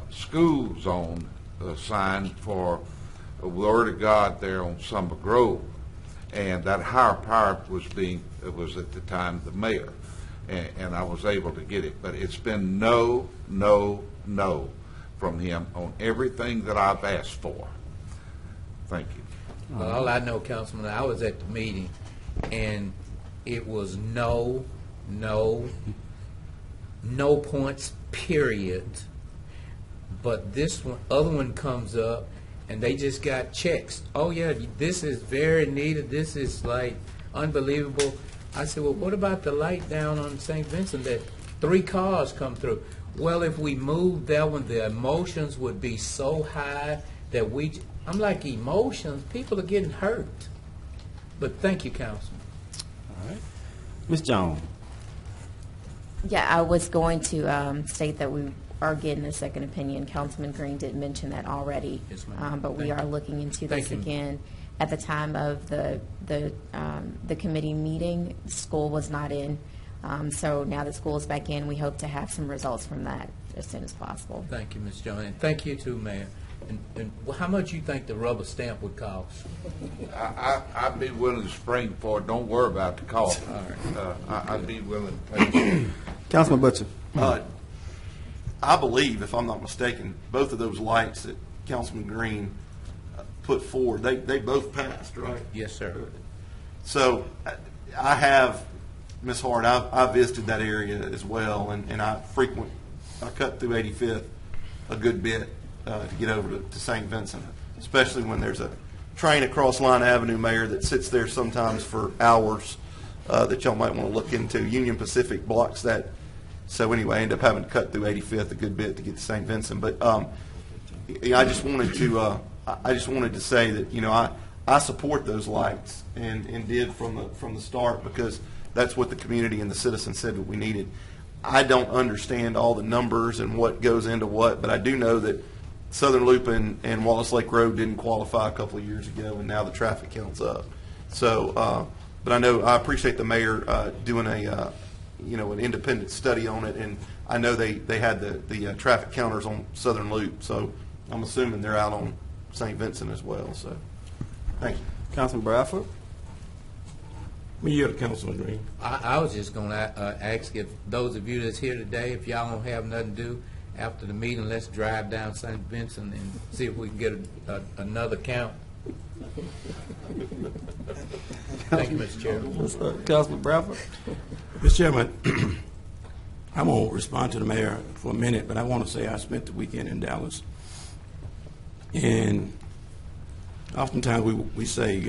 school zone sign for the Word of God there on Summer Grove, and that higher power was at the time the mayor, and I was able to get it. But it's been no, no, no from him on everything that I've asked for. Thank you. Well, all I know, Councilman, I was at the meeting, and it was no points, period. But this one, other one comes up, and they just got checks. Oh yeah, this is very needed. This is like unbelievable. I said, well, what about the light down on St. Vincent that 3 cars come through? Well, if we moved that one, the emotions would be so high that I'm like, emotions? People are getting hurt. But thank you, Councilman. All right. Ms. Jones. Yeah, I was going to state that we are getting a second opinion. Councilman Green did mention that already. Yes, ma'am. But we are looking into this Thank you. again. At the time of the committee meeting, school was not in. So now that school is back in, we hope to have some results from that as soon as possible. Thank you, Ms. Jones. And thank you, too, Mayor. And how much you think the rubber stamp would cost? I'd be willing to spring for it. Don't worry about the cost. All right. I'd be willing to pay. Councilman Butcher. I believe, if I'm not mistaken, both of those lights that Councilman Green put forward, they both passed, right? Yes, sir. So I have, Ms. Hart, I visited that area as well, and I cut through 85th a good bit to get over to St. Vincent, especially when there's a train across Line Avenue, Mayor, that sits there sometimes for hours that y'all might want to look into. Union Pacific blocks that. So anyway, I ended up having to cut through 85th a good bit to get to St. Vincent. But I just wanted to say that I support those lights and did from the start, because that's what the community and the citizens said that we needed. I don't understand all the numbers and what goes into what, but I do know that Southern Loop and Wallace Lake Road didn't qualify a couple of years ago, and now the traffic count's up. So, but I appreciate the mayor doing an independent study on it, and I know they had the traffic counters on Southern Loop, so I'm assuming they're out on St. Vincent as well. So, thank you, Councilman Bradford. We yield to Councilman Green. I was just going to ask if those of you that's here today, if y'all don't have nothing to do after the meeting, let's drive down St. Vincent and see if we can get another count. Thank you, Mr. Chairman. Councilman Bradford. Mr. Chairman, I won't respond to the mayor for a minute, but I want to say I spent the weekend in Dallas. And oftentimes we say,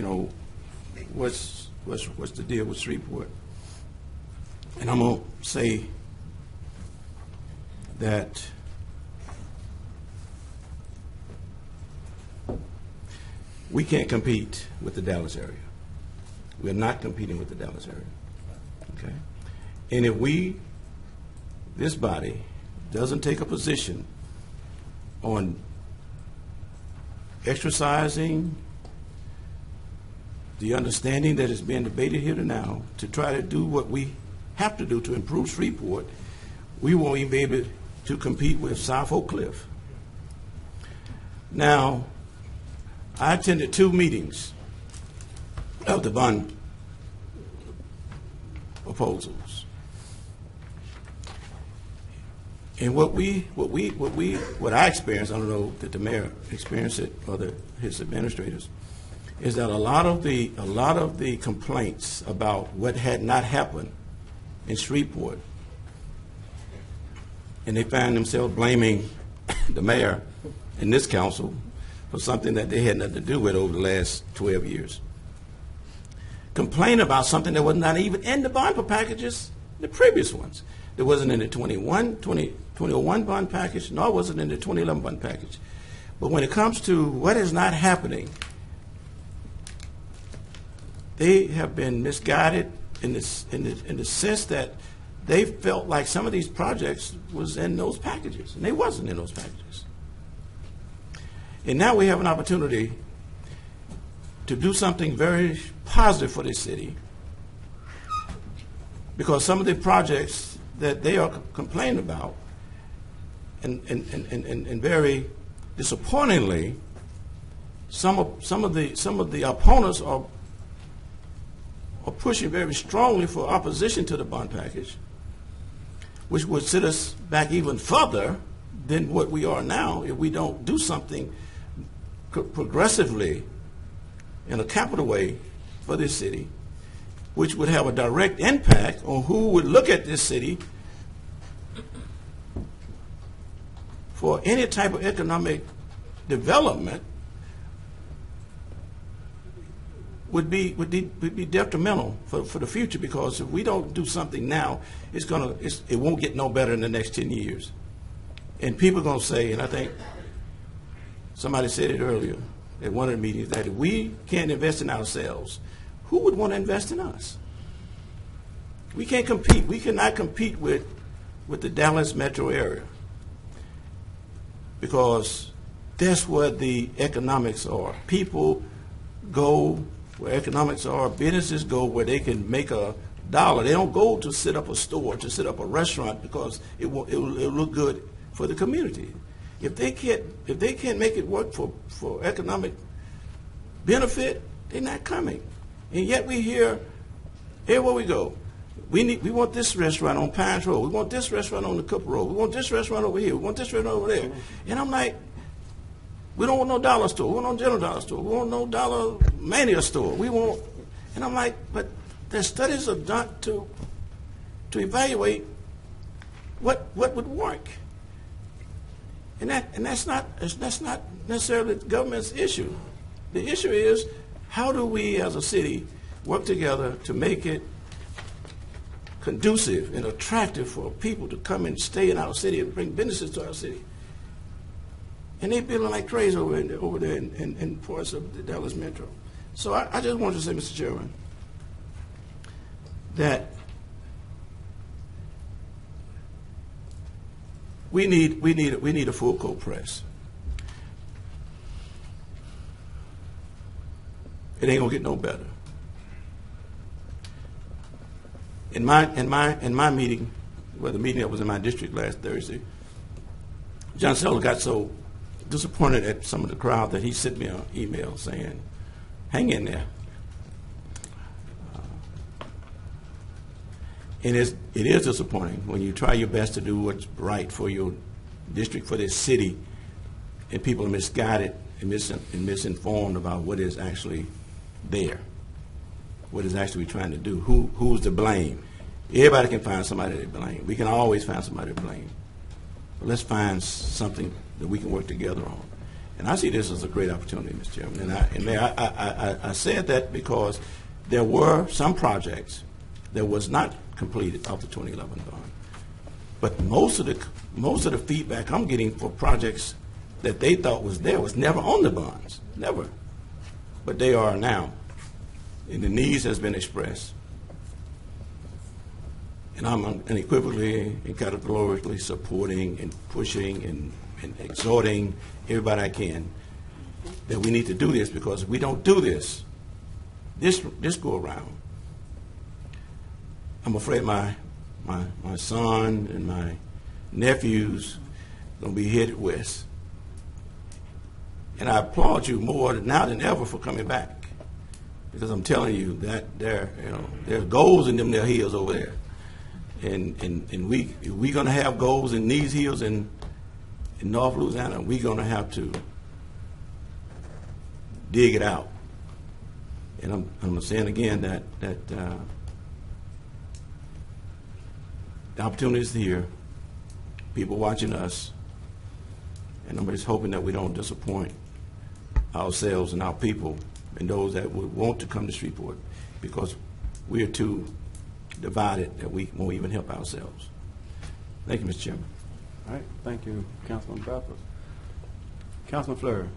what's the deal with Shreveport? And I'm going to say that we can't compete with the Dallas area. We're not competing with the Dallas area. Okay? And if this body doesn't take a position on exercising the understanding that is being debated here now to try to do what we have to do to improve Shreveport, we won't even be able to compete with South Oak Cliff. Now, I attended 2 meetings of the bond proposals. And what I experienced, I don't know that the mayor experienced it or his administrators, is that a lot of the complaints about what had not happened in Shreveport, and they find themselves blaming the mayor and this council for something that they had nothing to do with over the last 12 years. Complain about something that was not even in the bond packages, the previous ones. It wasn't in the 2001 bond package, nor was it in the 2011 bond package. But when it comes to what is not happening, they have been misguided in the sense that they felt like some of these projects was in those packages, and they wasn't in those packages. And now we have an opportunity to do something very positive for this city, because some of the projects that they are complaining about, and very disappointingly, some of the opponents are pushing very strongly for opposition to the bond package, which would set us back even further than what we are now if we don't do something progressively in a capital way for this city which would have a direct impact on who would look at this city for any type of economic development, would be detrimental for the future, because if we don't do something now, it won't get no better in the next 10 years. And people are going to say, and I think somebody said it earlier at one of the meetings, that if we can't invest in ourselves, who would want to invest in us? We can't compete. We cannot compete with the Dallas metro area, because that's where the economics are. People go where economics are. Businesses go where they can make a dollar. They don't go to set up a store, to set up a restaurant, because it'll look good for the community. If they can't make it work for economic benefit, they're not coming. And yet we hear everywhere we go, we want this restaurant on Pines Road. We want this restaurant on the Cooper Road. We want this restaurant over here. We want this restaurant over there. And I'm like, we don't want no dollar store. We want no general dollar store. We want no dollar mania store. And I'm like, but the studies are done to evaluate what would work. And that's not necessarily the government's issue. The issue is, how do we as a city work together to make it conducive and attractive for people to come and stay in our city and bring businesses to our city? And they're building like crazy over there in parts of the Dallas metro. So I just wanted to say, Mr. Chairman, that we need a full court press. It ain't gonna get no better. In my meeting, well, the meeting that was in my district last Thursday, John Seller got so disappointed at some of the crowd that he sent me an email saying, "Hang in there." And it is disappointing when you try your best to do what's right for your district, for this city, and people are misguided and misinformed about what is actually there, what is actually trying to do, who's to blame. Everybody can find somebody to blame. We can always find somebody to blame. But let's find something that we can work together on. And I see this as a great opportunity, Mr. Chairman. And I said that because there were some projects that was not completed of the 2011 bond. But most of the feedback I'm getting for projects that they thought was there was never on the bonds, never. But they are now, and the needs has been expressed. And I'm unequivocally and categorically supporting and pushing and exhorting everybody I can that we need to do this, because if we don't do this go around, I'm afraid my son and my nephews are going to be headed west. And I applaud you more now than ever for coming back, because I'm telling you that there's goals in them their hills over there. And we're going to have goals in these hills in North Louisiana. We're going to have to dig it out. And I'm saying again that the opportunity is here. People watching us, and I'm just hoping that we don't disappoint ourselves and our people and those that would want to come to Shreveport, because we are too divided that we won't even help ourselves. Thank you, Mr. Chairman. All right. Thank you, Councilman Bradford. Councilman Fleury.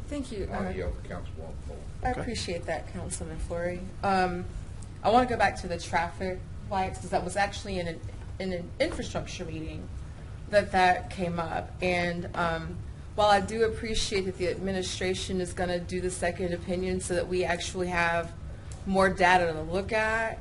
Thank you. Councilwoman Moore. I appreciate that, Councilman Fleury. I want to go back to the traffic lights, because that was actually in an infrastructure meeting that came up. And while I do appreciate that the administration is going to do the second opinion so that we actually have more data to look at,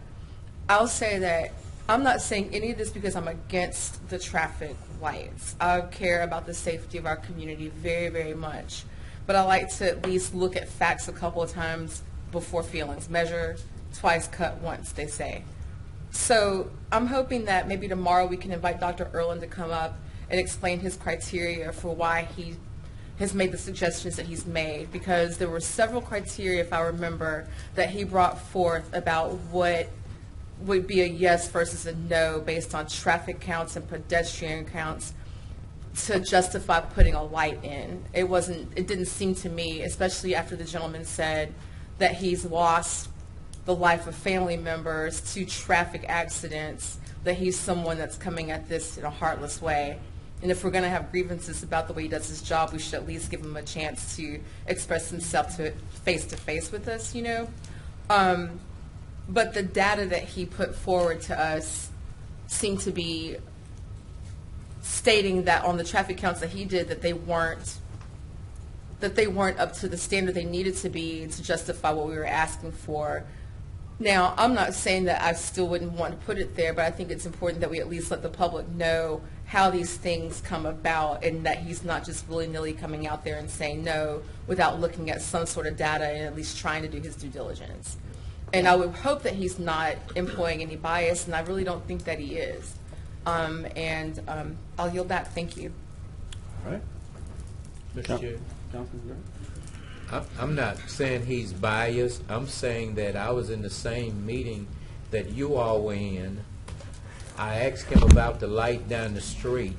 I'll say that I'm not saying any of this because I'm against the traffic lights. I care about the safety of our community very, very much. But I like to at least look at facts a couple of times before feelings. Measure twice, cut once, they say. So I'm hoping that maybe tomorrow we can invite Dr. Erland to come up and explain his criteria for why he has made the suggestions that he's made, because there were several criteria, if I remember, that he brought forth about what would be a yes versus a no based on traffic counts and pedestrian counts to justify putting a light in. It didn't seem to me, especially after the gentleman said that he's lost the life of family members to traffic accidents, that he's someone that's coming at this in a heartless way. And if we're going to have grievances about the way he does his job, we should at least give him a chance to express himself to face with us, you know. But the data that he put forward to us seemed to be stating that on the traffic counts that he did, that they weren't up to the standard they needed to be to justify what we were asking for. Now, I'm not saying that I still wouldn't want to put it there, but I think it's important that we at least let the public know how these things come about, and that he's not just willy-nilly coming out there and saying no without looking at some sort of data and at least trying to do his due diligence. And I would hope that he's not employing any bias, and I really don't think that he is. I'll yield back. Thank you. All right. Mr. Chair. Councilman Gray? I'm not saying he's biased. I'm saying that I was in the same meeting that you all were in. I asked him about the light down the street.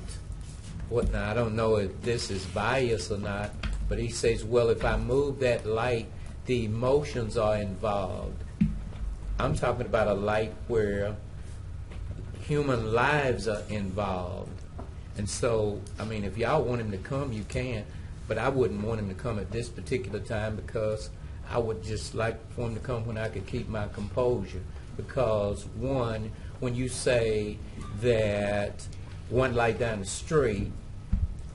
Now, I don't know if this is bias or not, but he says, well, if I move that light, the emotions are involved. I'm talking about a light where human lives are involved. And so, I mean, if y'all want him to come, you can. But I wouldn't want him to come at this particular time, because I would just like for him to come when I could keep my composure. Because, one, when you say that one light down the street,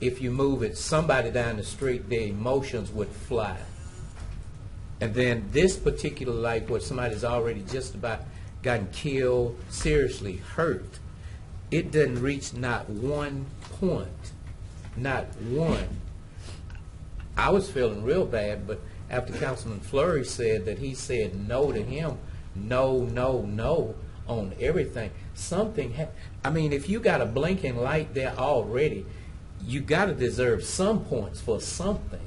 if you move it, somebody down the street, their emotions would fly. And then this particular light where somebody's already just about gotten killed, seriously hurt, it doesn't reach not one point, not one. I was feeling real bad, but after Councilman Fleury said that he said no to him, no on everything, something I mean, if you got a blinking light there already, you got to deserve some points for something.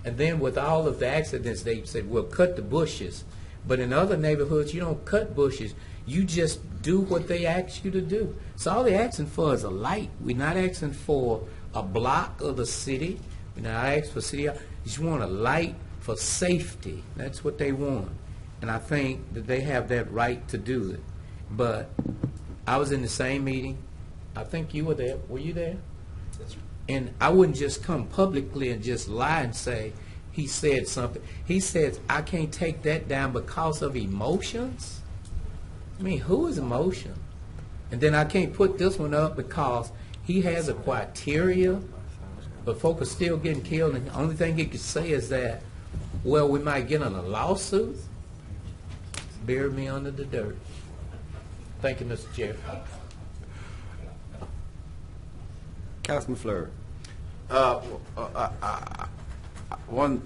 And then with all of the accidents, they said, well, cut the bushes. But in other neighborhoods, you don't cut bushes. You just do what they ask you to do. So all they're asking for is a light. We're not asking for a block of the city. We're not asking for city. You just want a light for safety. That's what they want. And I think that they have that right to do it. But I was in the same meeting. I think you were there. Were you there? That's right. And I wouldn't just come publicly and just lie and say he said something. He says, I can't take that down because of emotions. I mean, who is emotion? And then I can't put this one up because he has a criteria, but folk are still getting killed, and the only thing he could say is that, well, we might get on a lawsuit. Bury me under the dirt. Thank you, Mr. Chair. Councilman Fleury. One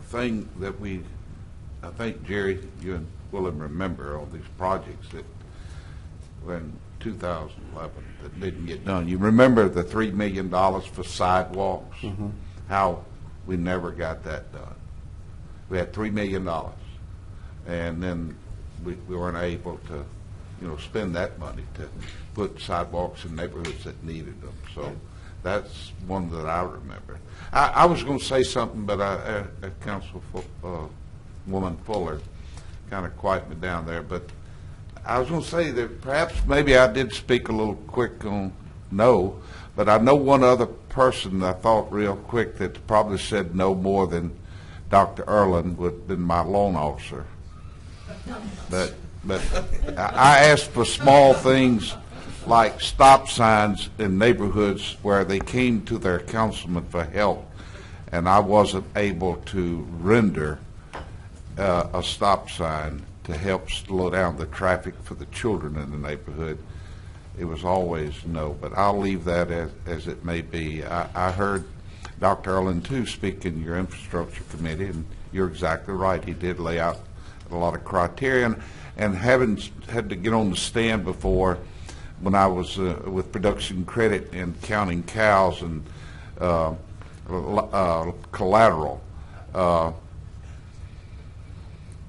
thing that I think, Jerry, you and Willem remember all these projects that when 2011 that didn't get done. You remember the $3 million for sidewalks? Mm-hmm. How we never got that done. We had $3 million, and then we weren't able to, spend that money to put sidewalks in neighborhoods that needed them. So that's one that I remember. I was going to say something, but Councilwoman Fuller kind of quieted me down there. But I was going to say that perhaps maybe I did speak a little quick on no, but I know one other person I thought real quick that probably said no more than Dr. Erlin would have been my loan officer. But I asked for small things like stop signs in neighborhoods where they came to their councilman for help, and I wasn't able to render a stop sign to help slow down the traffic for the children in the neighborhood. It was always no, but I'll leave that as it may be. I heard Dr. Erlin, too, speak in your infrastructure committee, and you're exactly right. He did lay out a lot of criteria, and having had to get on the stand before when I was with Production Credit and counting cows and collateral.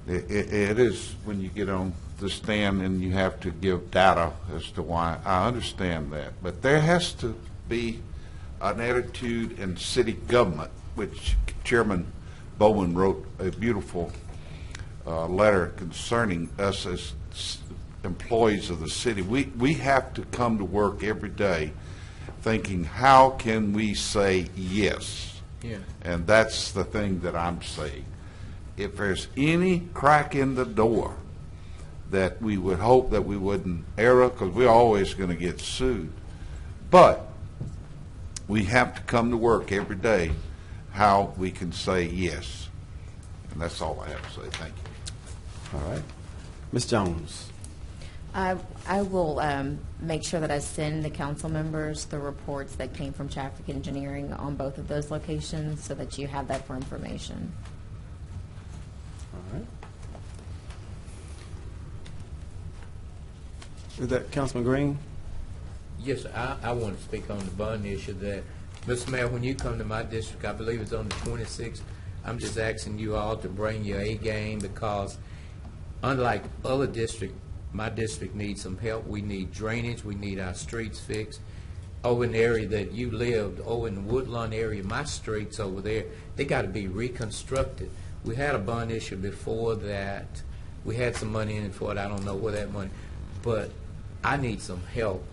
It is when you get on the stand and you have to give data as to why. I understand that, but there has to be an attitude in city government, which Chairman Bowman wrote a beautiful letter concerning us as employees of the city. We have to come to work every day thinking, how can we say yes? Yeah. And that's the thing that I'm saying. If there's any crack in the door that we would hope that we wouldn't err, because we're always going to get sued. But we have to come to work every day how we can say yes. And that's all I have to say. Thank you. All right. Ms. Jones. I will make sure that I send the council members the reports that came from traffic engineering on both of those locations so that you have that for information. All right. Is that Councilman Green? Yes, sir. I want to speak on the bond issue that, Mr. Mayor, when you come to my district, I believe it's on the 26th, I'm just asking you all to bring your A game, because unlike other districts, my district needs some help. We need drainage. We need our streets fixed. Over in the area that you lived, over in the Woodlawn area, my streets over there, they got to be reconstructed. We had a bond issue before that. We had some money in it for it. I don't know where that money, but I need some help.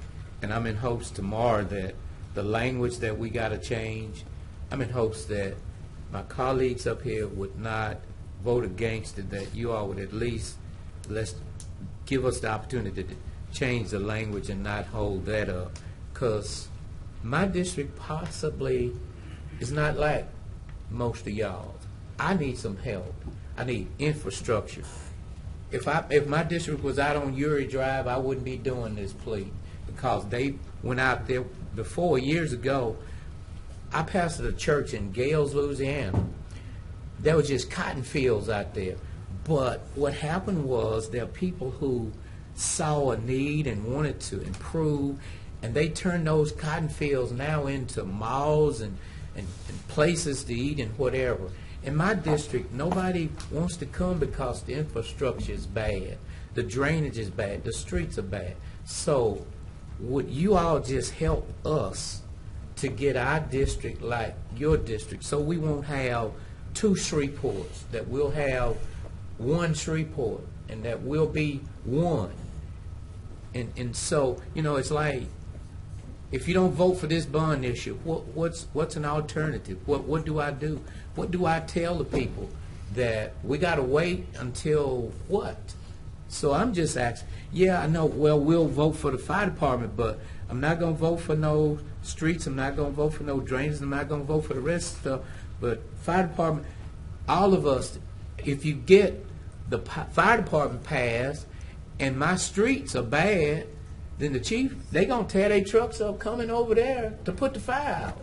And I'm in hopes tomorrow that the language that we got to change, I'm in hopes that my colleagues up here would not vote against it, that you all would at least give us the opportunity to change the language and not hold that up. Because my district possibly is not like most of y'all. I need some help. I need infrastructure. If my district was out on Uri Drive, I wouldn't be doing this plea, because they went out there before years ago. I pastored a church in Gales, Louisiana. There was just cotton fields out there. But what happened was there are people who saw a need and wanted to improve, and they turned those cotton fields now into malls and places to eat and whatever. In my district, nobody wants to come because the infrastructure is bad, the drainage is bad, the streets are bad. So would you all just help us to get our district like your district, so we won't have two Shreveports, that we'll have one Shreveport, and that we'll be one. And so, you know, it's like, if you don't vote for this bond issue, what's an alternative? What do I do? What do I tell the people? That we got to wait until what? So I'm just asking, yeah, I know, well, we'll vote for the fire department, but I'm not going to vote for no streets, I'm not going to vote for no drainage, I'm not going to vote for the rest of the stuff. But fire department, all of us, if you get the fire department passed and my streets are bad, then the chief, they going to tear their trucks up coming over there to put the fire out.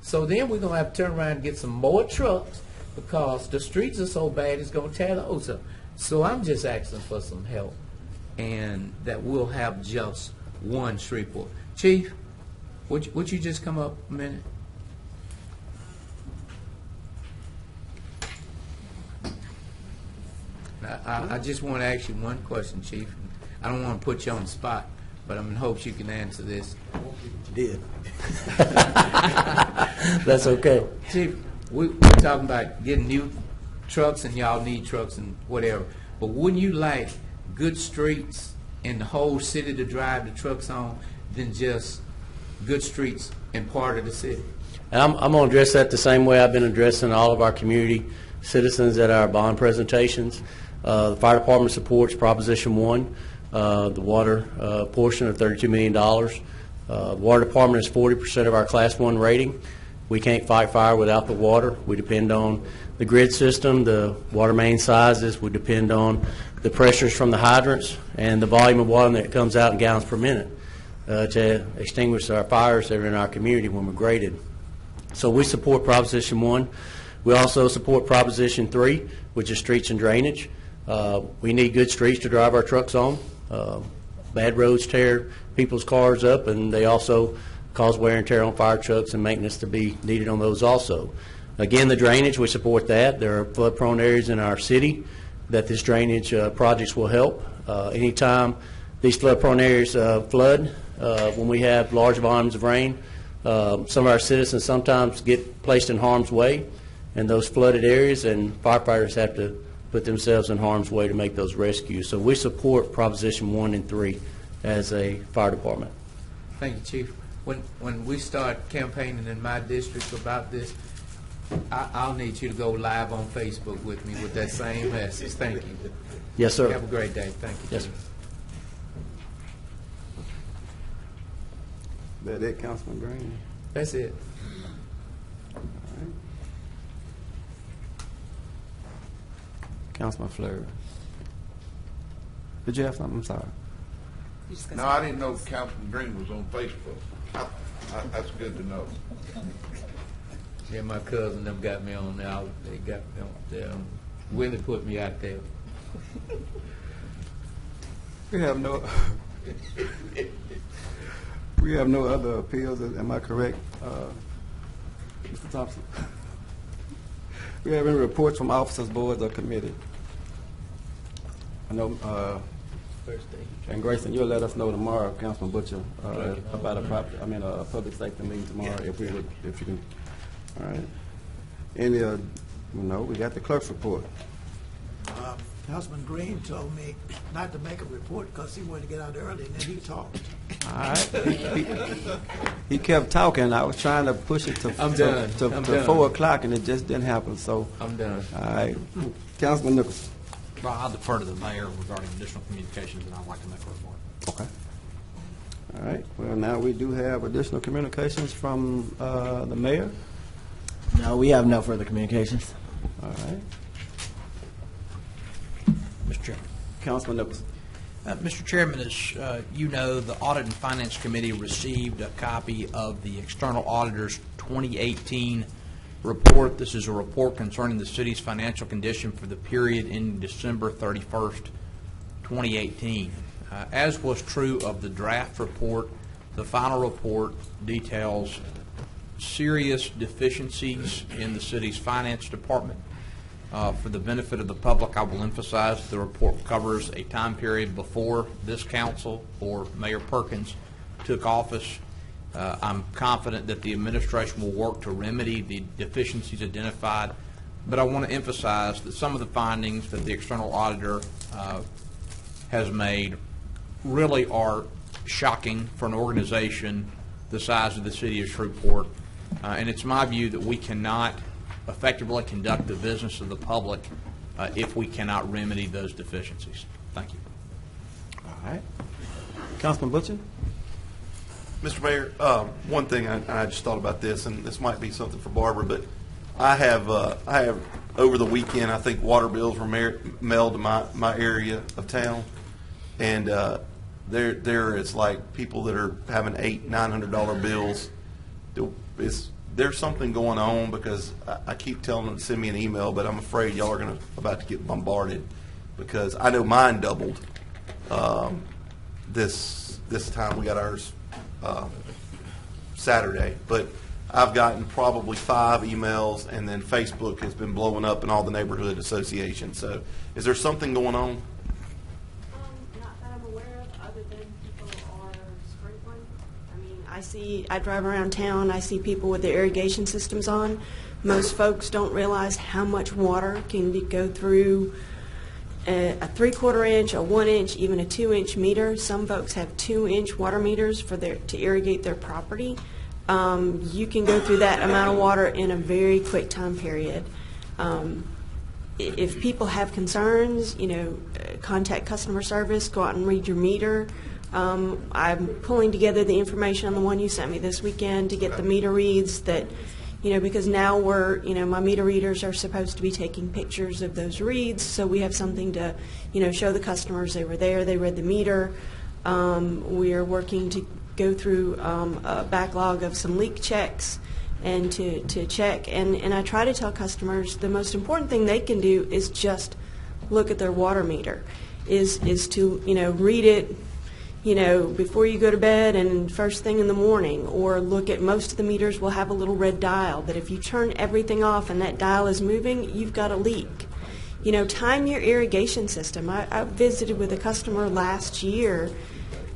So then we're going to have to turn around and get some more trucks, because the streets are so bad it's going to tear those up. So I'm just asking for some help, and that we'll have just one Shreveport. Chief, would you just come up a minute? I just want to ask you one question, Chief. I don't want to put you on the spot, but I'm in hopes you can answer this. You did. That's okay. Chief, we're talking about getting new trucks, and y'all need trucks and whatever, but wouldn't you like good streets in the whole city to drive the trucks on than just good streets in part of the city? And I'm going to address that the same way I've been addressing all of our community citizens at our bond presentations. The fire department supports Proposition 1, the water portion of $32 million. The water department is 40% of our Class 1 rating. We can't fight fire without the water. We depend on the grid system, the water main sizes. We depend on the pressures from the hydrants and the volume of water that comes out in gallons per minute to extinguish our fires that are in our community when we're graded. So we support Proposition 1. We also support Proposition 3, which is streets and drainage. We need good streets to drive our trucks on. Bad roads tear people's cars up, and they also cause wear and tear on fire trucks and maintenance to be needed on those also. Again, the drainage, we support that. There are flood-prone areas in our city that this drainage projects will help. Anytime these flood-prone areas flood, when we have large volumes of rain, some of our citizens sometimes get placed in harm's way in those flooded areas, and firefighters have to put themselves in harm's way to make those rescues. So we support Proposition 1 and 3 as a fire department. Thank you, Chief. When we start campaigning in my district about this, I'll need you to go live on Facebook with me with that same message. Thank you. Yes, sir. Have a great day. Thank you. Yes, sir. That it, Councilman Green? That's it. All right. Councilman Fleury. Did you have something? I'm sorry. No, I didn't know Councilman Green was on Facebook. That's good to know. Yeah, my cousin them got me on there. They got me on there. Willie put me out there. We have no we have no other appeals. Am I correct, Mr. Thompson? We have any reports from officers, boards, or committee? I know, and Grayson, you'll let us know tomorrow, Councilman Butcher, about a public safety meeting tomorrow, if you can. All right. Any, we got the clerk's report. Councilman Green told me not to make a report because he wanted to get out early, and then he talked. All right. He kept talking. I was trying to push it to 4 o'clock, and it just didn't happen. So I'm done. All right. Councilman Nicholson. Well, I'll defer to the mayor regarding additional communications, and I'd like to make a report. Okay. All right. Well, now we do have additional communications from the mayor. No, we have no further communications. All right. Mr. Chairman. Councilman Nicholson. Mr. Chairman, as you know, the Audit and Finance Committee received a copy of the External Auditor's 2018 report. This is a report concerning the city's financial condition for the period ending December 31st, 2018. As was true of the draft report, the final report details serious deficiencies in the city's finance department. For the benefit of the public, I will emphasize the report covers a time period before this council or Mayor Perkins took office. I'm confident that the administration will work to remedy the deficiencies identified, but I want to emphasize that some of the findings that the external auditor has made really are shocking for an organization the size of the city of Shreveport. And it's my view that we cannot effectively conduct the business of the public if we cannot remedy those deficiencies. Thank you. All right. Councilman Butcher. Mr. Mayor, one thing I just thought about this, and this might be something for Barbara, but I have over the weekend, I think water bills were mailed to my area of town, and there is like people that are having $800-900 bills. There's something going on, because I keep telling them to send me an email, but I'm afraid y'all are about to get bombarded, because I know mine doubled this time. We got ours Saturday, but I've gotten probably 5 emails, and then Facebook has been blowing up in all the neighborhood associations. So is there something going on? Not that I'm aware of, other than people are sprinkling. I drive around town, I see people with their irrigation systems on. Most folks don't realize how much water can go through a 3/4 inch, a 1 inch, even a 2-inch meter. Some folks have 2-inch water meters to irrigate their property. You can go through that amount of water in a very quick time period. If people have concerns, contact customer service, go out and read your meter. I'm pulling together the information on the one you sent me this weekend to get the meter reads that, because now my meter readers are supposed to be taking pictures of those reads, so we have something to, show the customers they were there, they read the meter. We are working to go through a backlog of some leak checks and to check. And I try to tell customers the most important thing they can do is just look at their water meter, is to, read it, before you go to bed and first thing in the morning, or look at most of the meters will have a little red dial that if you turn everything off and that dial is moving, you've got a leak. Time your irrigation system. I visited with a customer last year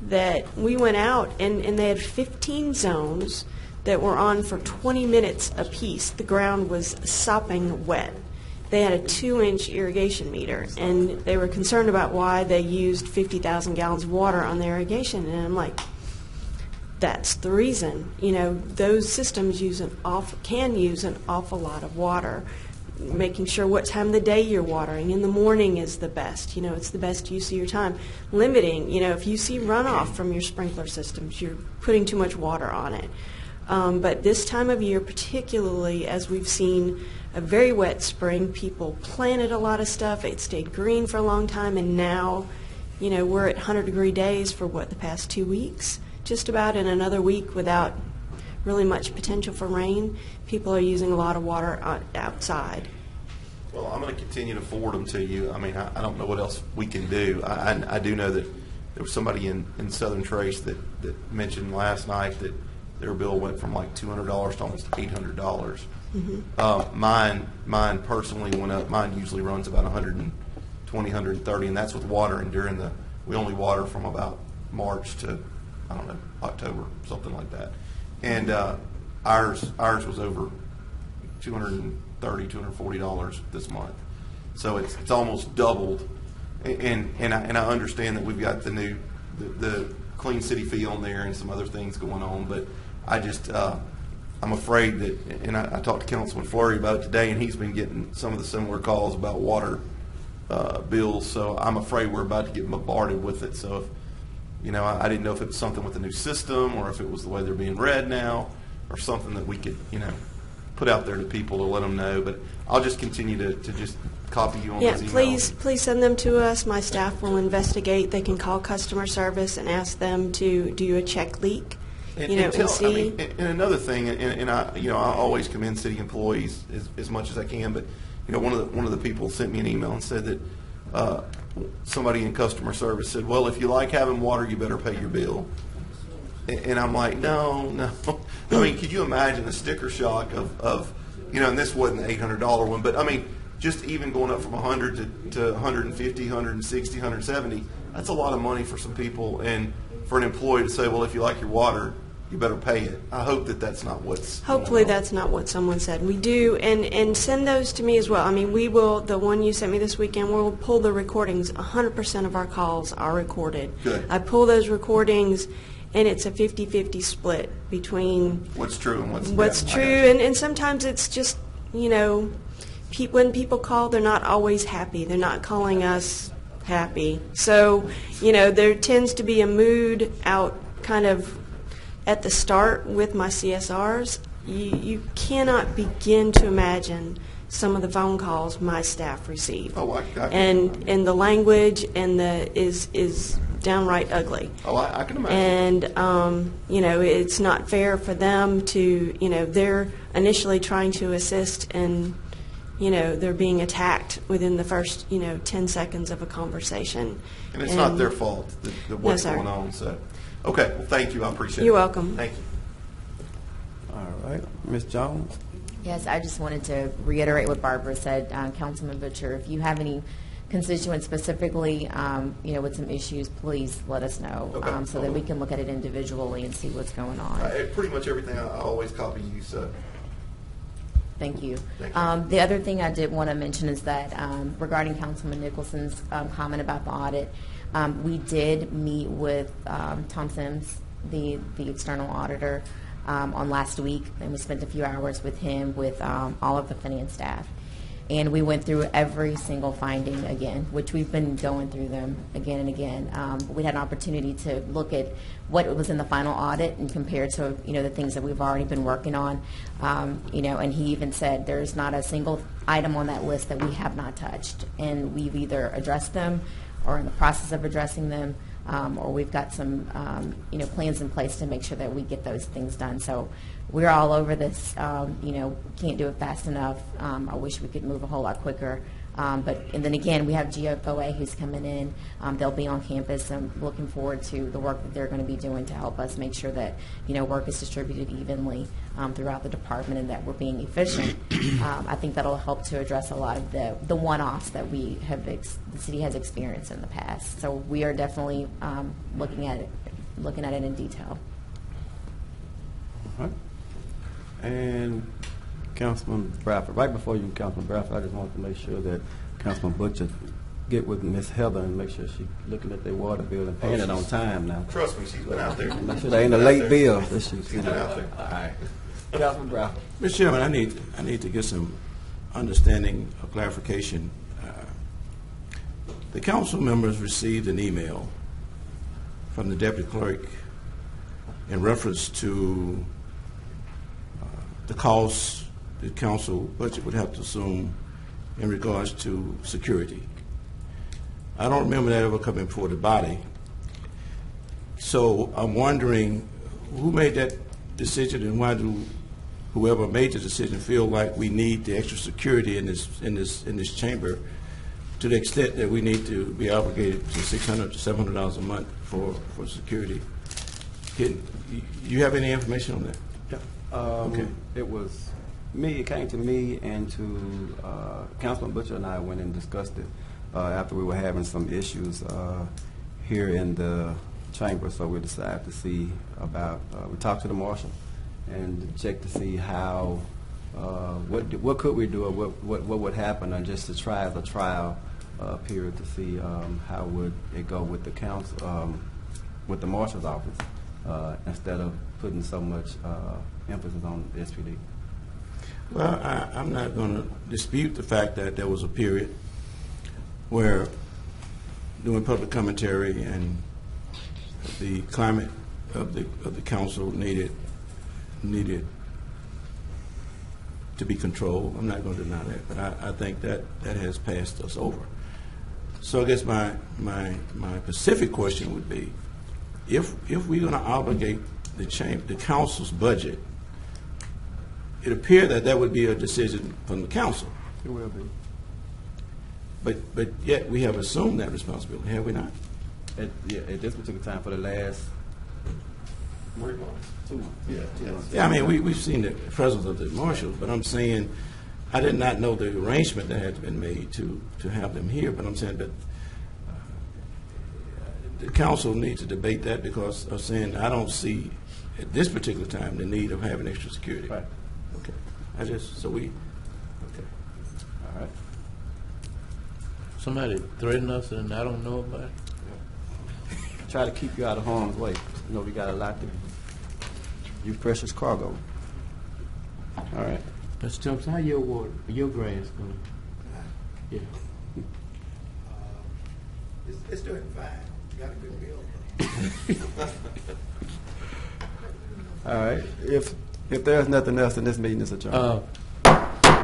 that we went out and they had 15 zones that were on for 20 minutes apiece. The ground was sopping wet. They had a 2-inch irrigation meter, and they were concerned about why they used 50,000 gallons of water on their irrigation. And I'm like, that's the reason. Those systems can use an awful lot of water. Making sure what time of the day you're watering. In the morning is the best. It's the best use of your time. Limiting, if you see runoff from your sprinkler systems, you're putting too much water on it. But this time of year, particularly as we've seen a very wet spring, people planted a lot of stuff. It stayed green for a long time, and now, we're at 100-degree days for the past 2 weeks, just about, in another week without really much potential for rain. People are using a lot of water outside. Well, I'm going to continue to forward them to you. I mean, I don't know what else we can do. I do know that there was somebody in Southern Trace that mentioned last night that their bill went from like $200 to almost $800. Mine personally went up. Mine usually runs about 120, 130, and that's with water. And we only water from about March to, I don't know, October, something like that. And ours was over $230, $240 this month. So it's almost doubled. And I understand that we've got the Clean City fee on there and some other things going on, but I just I'm afraid that, and I talked to Councilman Fleury about it today, and he's been getting some of the similar calls about water bills. So I'm afraid we're about to get bombarded with it. So if, I didn't know if it was something with the new system or if it was the way they're being read now or something that we could, put out there to people to let them know. But I'll just continue to just copy you on those emails. Please send them to us. My staff will investigate. They can call customer service and ask them to do a check leak. And see. And another thing, and I always commend city employees as much as I can, but one of the people sent me an email and said that somebody in customer service said, well, if you like having water, you better pay your bill. And I'm like, no. I mean, could you imagine the sticker shock of and this wasn't the $800 one, but I mean, just even going up from 100 to 150, 160, 170, that's a lot of money for some people. And for an employee to say, well, if you like your water, you better pay it. I hope that's not what's Hopefully that's not what someone said. We do, and send those to me as well. I mean, we will, the one you sent me this weekend, we'll pull the recordings. 100% of our calls are recorded. Good. I pull those recordings, and it's a 50-50 split between what's true and what's true. And sometimes it's just, when people call, they're not always happy. They're not calling us happy. So, there tends to be a mood out kind of at the start with my CSRs. You cannot begin to imagine some of the phone calls my staff receive. Oh, I and the language and is downright ugly. Oh, I can imagine. And it's not fair for them to, they're initially trying to assist, and they're being attacked within the first 10 seconds of a conversation. And it's not their fault that what's going on. So, okay, well, thank you. I appreciate it. You're welcome. Thank you. All right, Ms. Jones. Yes, I just wanted to reiterate what Barbara said. Councilman Butcher, if you have any constituents specifically, with some issues, please let us know, Okay. so that we can look at it individually and see what's going on. Pretty much everything, I always copy you, so. Thank you. Thank you. The other thing I did want to mention is that regarding Councilman Nicholson's comment about the audit, we did meet with Tom Sims, the external auditor, on last week, and we spent a few hours with him with all of the finance staff. And we went through every single finding again, which we've been going through them again and again. We had an opportunity to look at what was in the final audit and compare to the things that we've already been working on. And he even said there's not a single item on that list that we have not touched, and we've either addressed them or in the process of addressing them, or we've got some plans in place to make sure that we get those things done. So we're all over this. Can't do it fast enough. I wish we could move a whole lot quicker. And then again, we have GFOA who's coming in. They'll be on campus. I'm looking forward to the work that they're going to be doing to help us make sure that work is distributed evenly throughout the department and that we're being efficient. I think that'll help to address a lot of the one-offs that we have the city has experienced in the past. So we are definitely looking at it in detail. All right. And Councilman Bradford, right before you, Councilman Bradford, I just wanted to make sure that Councilman Butcher get with Miss Heather and make sure she's looking at their water bill and paying it on time now. Trust me, she's been out there. Make sure there ain't a late bill. She's been out there. All right. Councilman Bradford. Mr. Chairman, I need to get some understanding or clarification. The council members received an email from the deputy clerk in reference to the costs the council budget would have to assume in regards to security. I don't remember that ever coming before the body. So I'm wondering who made that decision and why do whoever made the decision feel like we need the extra security in this chamber to the extent that we need to be obligated to $600 to $700 a month for security. You have any information on that? Yeah. Okay. It was me. It came to me and to Councilman Butcher and I went and discussed it after we were having some issues here in the chamber. So we decided to see about. We talked to the marshal and check to see how what could we do or what would happen, and just to try as a trial period to see how would it go with the council with the marshal's office instead of putting so much emphasis on the SPD. Well, I'm not going to dispute the fact that there was a period where doing public commentary and the climate of the council needed to be controlled. I'm not going to deny that, but I think that has passed us over. So I guess my specific question would be, if we're going to obligate the council's budget, it appears that would be a decision from the council. It will be. But yet we have assumed that responsibility, have we not? At this particular time for the last 3 months, 2 months. Yeah, 2 months. Yeah, I mean, we've seen the presence of the marshals, but I'm saying I did not know the arrangement that had been made to have them here, but I'm saying that the council needs to debate that because I'm saying I don't see at this particular time the need of having extra security. Right. Okay. Okay. All right. Somebody threatened us and I don't know about it. Try to keep you out of harm's way. You know, we got a lot to you precious cargo. All right. Mr. Stubbs, how your grass going? Yeah. It's doing fine. Got a good bill. All right. If there's nothing else, then this meeting is adjourned.